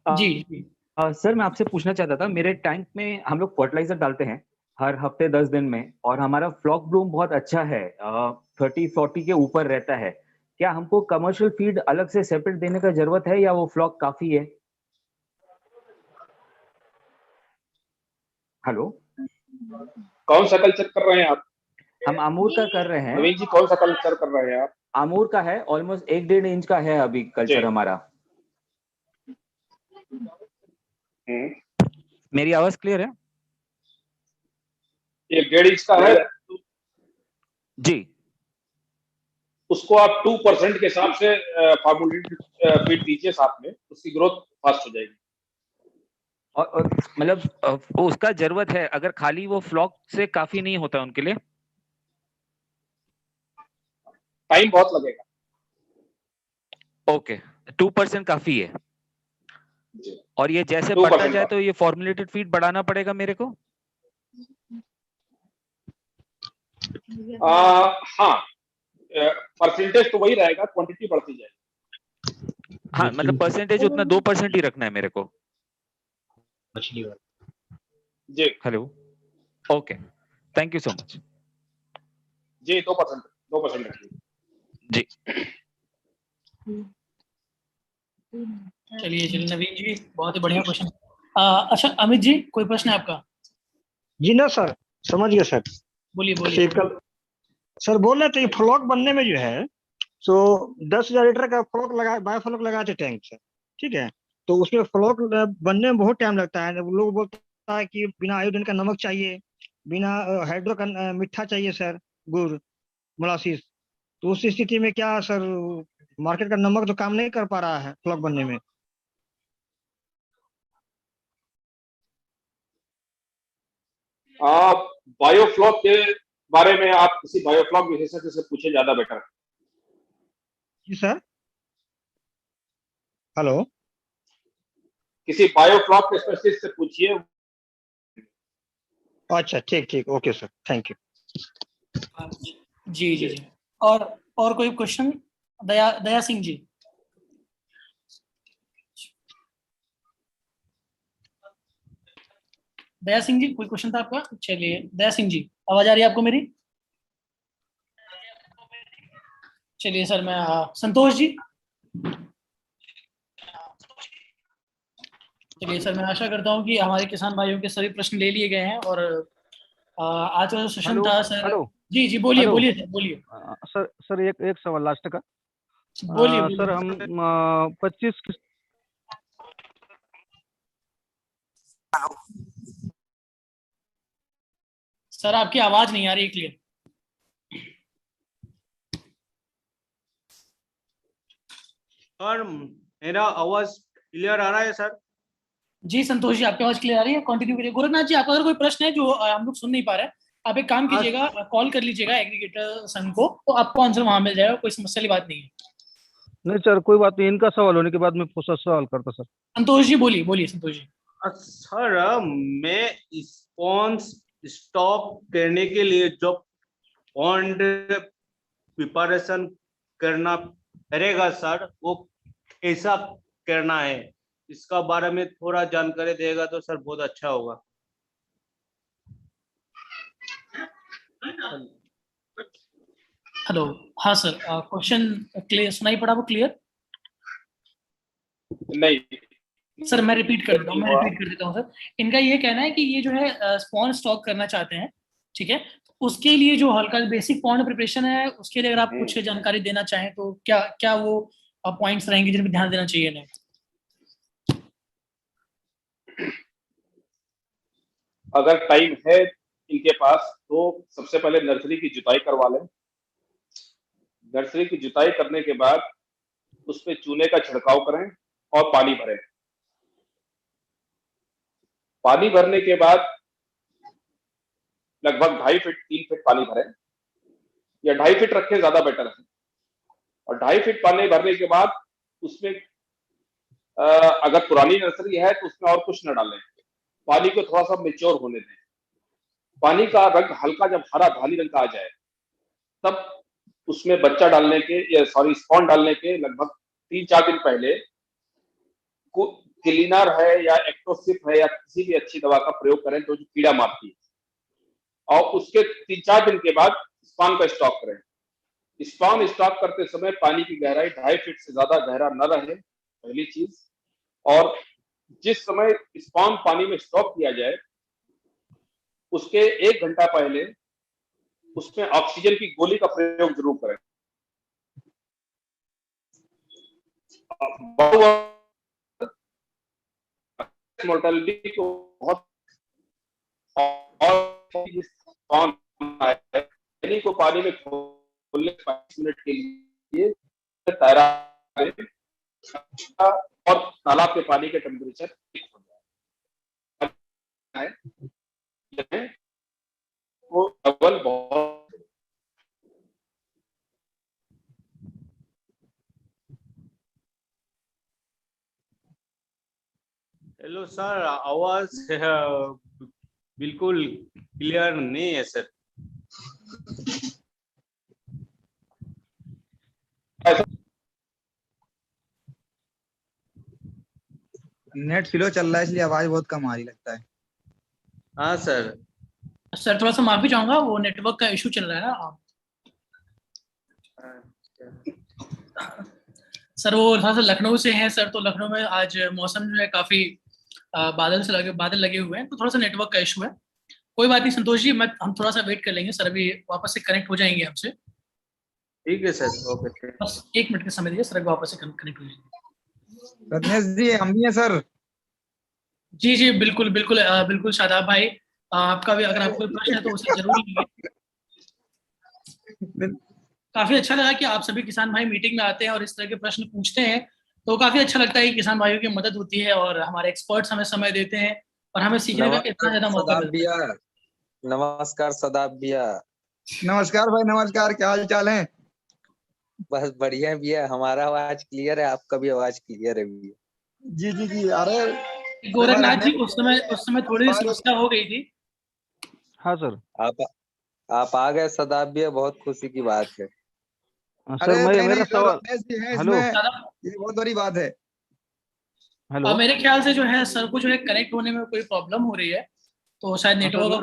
जी जी सर मैं आपसे पूछना चाहता था, मेरे टैंक में हम लोग फर्टिलाइजर डालते हैं हर हफ्ते 10 दिन में, और हमारा फ्लॉक ब्लूम बहुत अच्छा है, 30-40 के ऊपर रहता है। क्या हमको कमर्शियल फीड अलग से सेपरेट देने का जरूरत है या वो फ्लॉक काफी है? हेलो, कौन सा कल्चर कर रहे हैं आप? हम अमूर का कर रहे हैं। नवीन जी, कौन सा कल्चर कर रहे हैं आप? अमूर का है, ऑलमोस्ट 1-1.5 इंच का है अभी जी कल्चर हमारा। हम्म, मेरी आवाज क्लियर है? 1-1.5 इंच का है। जी। उसको आप 2% के हिसाब से फार्मुलेटेड फीड दीजिए साथ में, उसकी ग्रोथ फास्ट हो जाएगी। और मतलब उसका जरूरत है अगर खाली वो फ्लॉक से काफी नहीं होता उनके लिए? टाइम बहुत लगेगा। ओके, 2% काफी है। जी और ये जैसे 2% बढ़ता जाए का। तो ये फॉर्मुलेटेड फीड बढ़ाना पड़ेगा मेरे को? हाँ, परसेंटेज तो वही रहेगा, क्वांटिटी बढ़ती जाएगी। हाँ मतलब परसेंटेज उतना 2% ही रखना है मेरे को। जी hello, okay, thank you so much. जी 2% रखिए। जी चलिए चलिए नवीन जी, बहुत ही बढ़िया क्वेश्चन। अच्छा अमित जी, कोई प्रश्न है आपका? जी ना सर, समझ गया सर। बोलिए बोलिए। सर बोल रहे थे फ्लॉक बनने में जो है, तो 10,000 लीटर का फ्लॉक लगा, बायो फ्लॉक लगाए थे टैंक से, ठीक है। तो उसमें फ्लॉक बनने में बहुत टाइम लगता है। लोग बोलता है कि बिना आयोडीन का नमक चाहिए, बिना हाइड्रो का मीठा चाहिए सर, गुड़, मोलासिस। तो उस स्थिति में क्या सर, मार्केट का नमक तो काम नहीं कर पा रहा है फ्लॉक बनने में। बायोफ्लॉक के बारे में आप किसी बायोफ्लॉक विशेषज्ञ से पूछे, ज्यादा बेटर है। जी सर, हेलो। किसी बायोफ्लॉक के स्पेशलिस्ट से पूछिए। अच्छा ठीक ठीक, ओके सर, थैंक यू। जी जी जी। और कोई क्वेश्चन? दया सिंह जी। दया सिंह जी, कोई क्वेश्चन था आपका? चलिए दया सिंह जी, आवाज आ रही है आपको मेरी? चलिए सर, मैं संतोष जी। चलिए सर, मैं आशा करता हूँ कि हमारे किसान भाइयों के सभी प्रश्न ले लिए गए हैं। और आज का जो सेशन हेलो था सर। हेलो जी जी, बोलिए हेलो बोलिए सर, बोलिए। सर एक सवाल लास्ट का। बोलिए सर बोलिए। हम 25 सर आपकी आवाज नहीं आ रही क्लियर। सर मेरा आवाज क्लियर आ रहा है सर? जी संतोष जी, आपकी आवाज क्लियर आ रही है, कंटिन्यू करिए। गोरखनाथ जी, आपका अगर कोई प्रश्न है जो हम लोग सुन नहीं पा रहे हैं, आप एक काम कीजिएगा, कॉल कर लीजिएगा एग्रीगेटर संघ को, तो आपको आंसर वहां मिल जाएगा, कोई समस्या वाली बात नहीं है। नहीं सर, कोई बात नहीं, इनका सवाल होने के बाद मैं पूछा सवाल करता सर। संतोष जी बोलिए, बोलिए संतोष जी। सर मैं स्पॉन्स स्टॉक करने के लिए जो बॉन्ड प्रिपरेशन करना पड़ेगा सर, वो कैसा करना है, इसका बारे में थोड़ा जानकारी देगा तो सर बहुत अच्छा होगा। हेलो, हाँ सर, क्वेश्चन क्लियर सुनाई पड़ा वो क्लियर? नहीं सर मैं रिपीट कर देता हूँ सर। इनका ये कहना है कि ये जो है स्पॉन स्टॉक करना चाहते हैं, ठीक है, उसके लिए जो हल्का बेसिक पॉन्ड प्रिपरेशन है, उसके लिए अगर आप कुछ जानकारी देना चाहें तो क्या क्या वो पॉइंट्स रहेंगे जिन पर ध्यान देना चाहिए इन्हें? अगर टाइम है इनके पास तो सबसे पहले नर्सरी की जुताई करवा लें। नर्सरी की जुताई करने के बाद उस पे चूने का छिड़काव करें और पानी भरें। पानी भरने के बाद लगभग 2.5 फीट 3 फीट पानी भरें, या 2.5 फीट रखें, ज्यादा बेटर है। और 2.5 फीट पानी भरने के बाद उसमें अगर पुरानी नर्सरी है तो उसमें और कुछ न डालें, पानी को थोड़ा सा मेच्योर होने दें। पानी का रंग हल्का जब हरा धानी रंग का आ जाए, तब उसमें बच्चा डालने के या स्पॉन डालने के लगभग 3-4 दिन पहले क्लीनर है या एक्टोसिप है या किसी भी अच्छी दवा का प्रयोग करें जो कीड़ा मारती है। और उसके 3-4 दिन के बाद स्पॉन का स्टॉक करें। स्पॉन स्टॉक करते समय पानी की गहराई 2.5 फीट से ज्यादा गहरा न रहे, पहली चीज। और जिस समय स्पॉन पानी में स्टॉक किया जाए उसके 1 घंटा पहले उसमें ऑक्सीजन की गोली का प्रयोग जरूर करें। मोर्टेलिटी को बहुत और को पानी में खोलने 5 मिनट के लिए तैरा और तालाब के पानी के टेम्परेचर ठीक हो जाए वो डबल बहुत। हेलो सर, आवाज बिल्कुल क्लियर नहीं है सर। नेट स्लो चल रहा है इसलिए आवाज बहुत कम आ रही लगता है। हाँ सर। सर थोड़ा सा माफी चाहूंगा, वो नेटवर्क का इशू चल रहा है ना। सर वो थोड़ा सा लखनऊ से है सर, तो लखनऊ में आज मौसम जो है काफी बादल लगे हुए हैं, तो थोड़ा सा नेटवर्क का इशू है। कोई बात नहीं संतोष जी, हम थोड़ा सा वेट कर लेंगे, सर अभी वापस से कनेक्ट हो जाएंगे आपसे। ठीक है सर, ओके। बस 1 मिनट का समय दीजिए, सर वापस से कनेक्ट हो जाएंगे। रत्नेश जी, हम ही है सर। जी जी बिल्कुल बिल्कुल बिल्कुल शादाब भाई, आपका भी अगर आपको कोई प्रश्न है तो उसे जरूर लीजिए। काफी अच्छा लगा कि आप सभी किसान भाई मीटिंग में आते हैं और इस तरह के प्रश्न पूछते हैं, तो काफी अच्छा लगता है कि किसान भाइयों की मदद होती है और हमारे एक्सपर्ट्स हमें समय देते हैं और हमें सीखने का इतना ज्यादा मौका मिलता है। नमस्कार सदाब भैया। नमस्कार भाई, नमस्कार, क्या हाल चाल है? बस बढ़िया भैया, हमारा आवाज क्लियर है, आपका भी आवाज क्लियर है भैया। जी जी जी। अरे गोरखनाथ जी, उस समय थोड़ी समस्या हो गई थी। हाँ सर। आप आ गए सदाब भैया, बहुत खुशी की बात है। सर मेरा सवाल, हेलो, ये बहुत बड़ी बात है। हेलो, मेरे ख्याल से जो है सर को जो है कनेक्ट होने में कोई प्रॉब्लम हो रही है, तो शायद नेटवर्क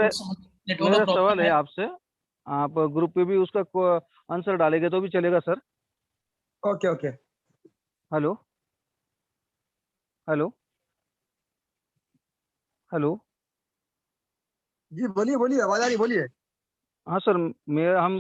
मेरा सवाल है आपसे, आप ग्रुप पे भी उसका आंसर डालेंगे तो भी चलेगा sir? Okay okay. Hello hello hello. जी बोलिए बोलिए, आवाज आ रही, बोलिए। हाँ सर, हम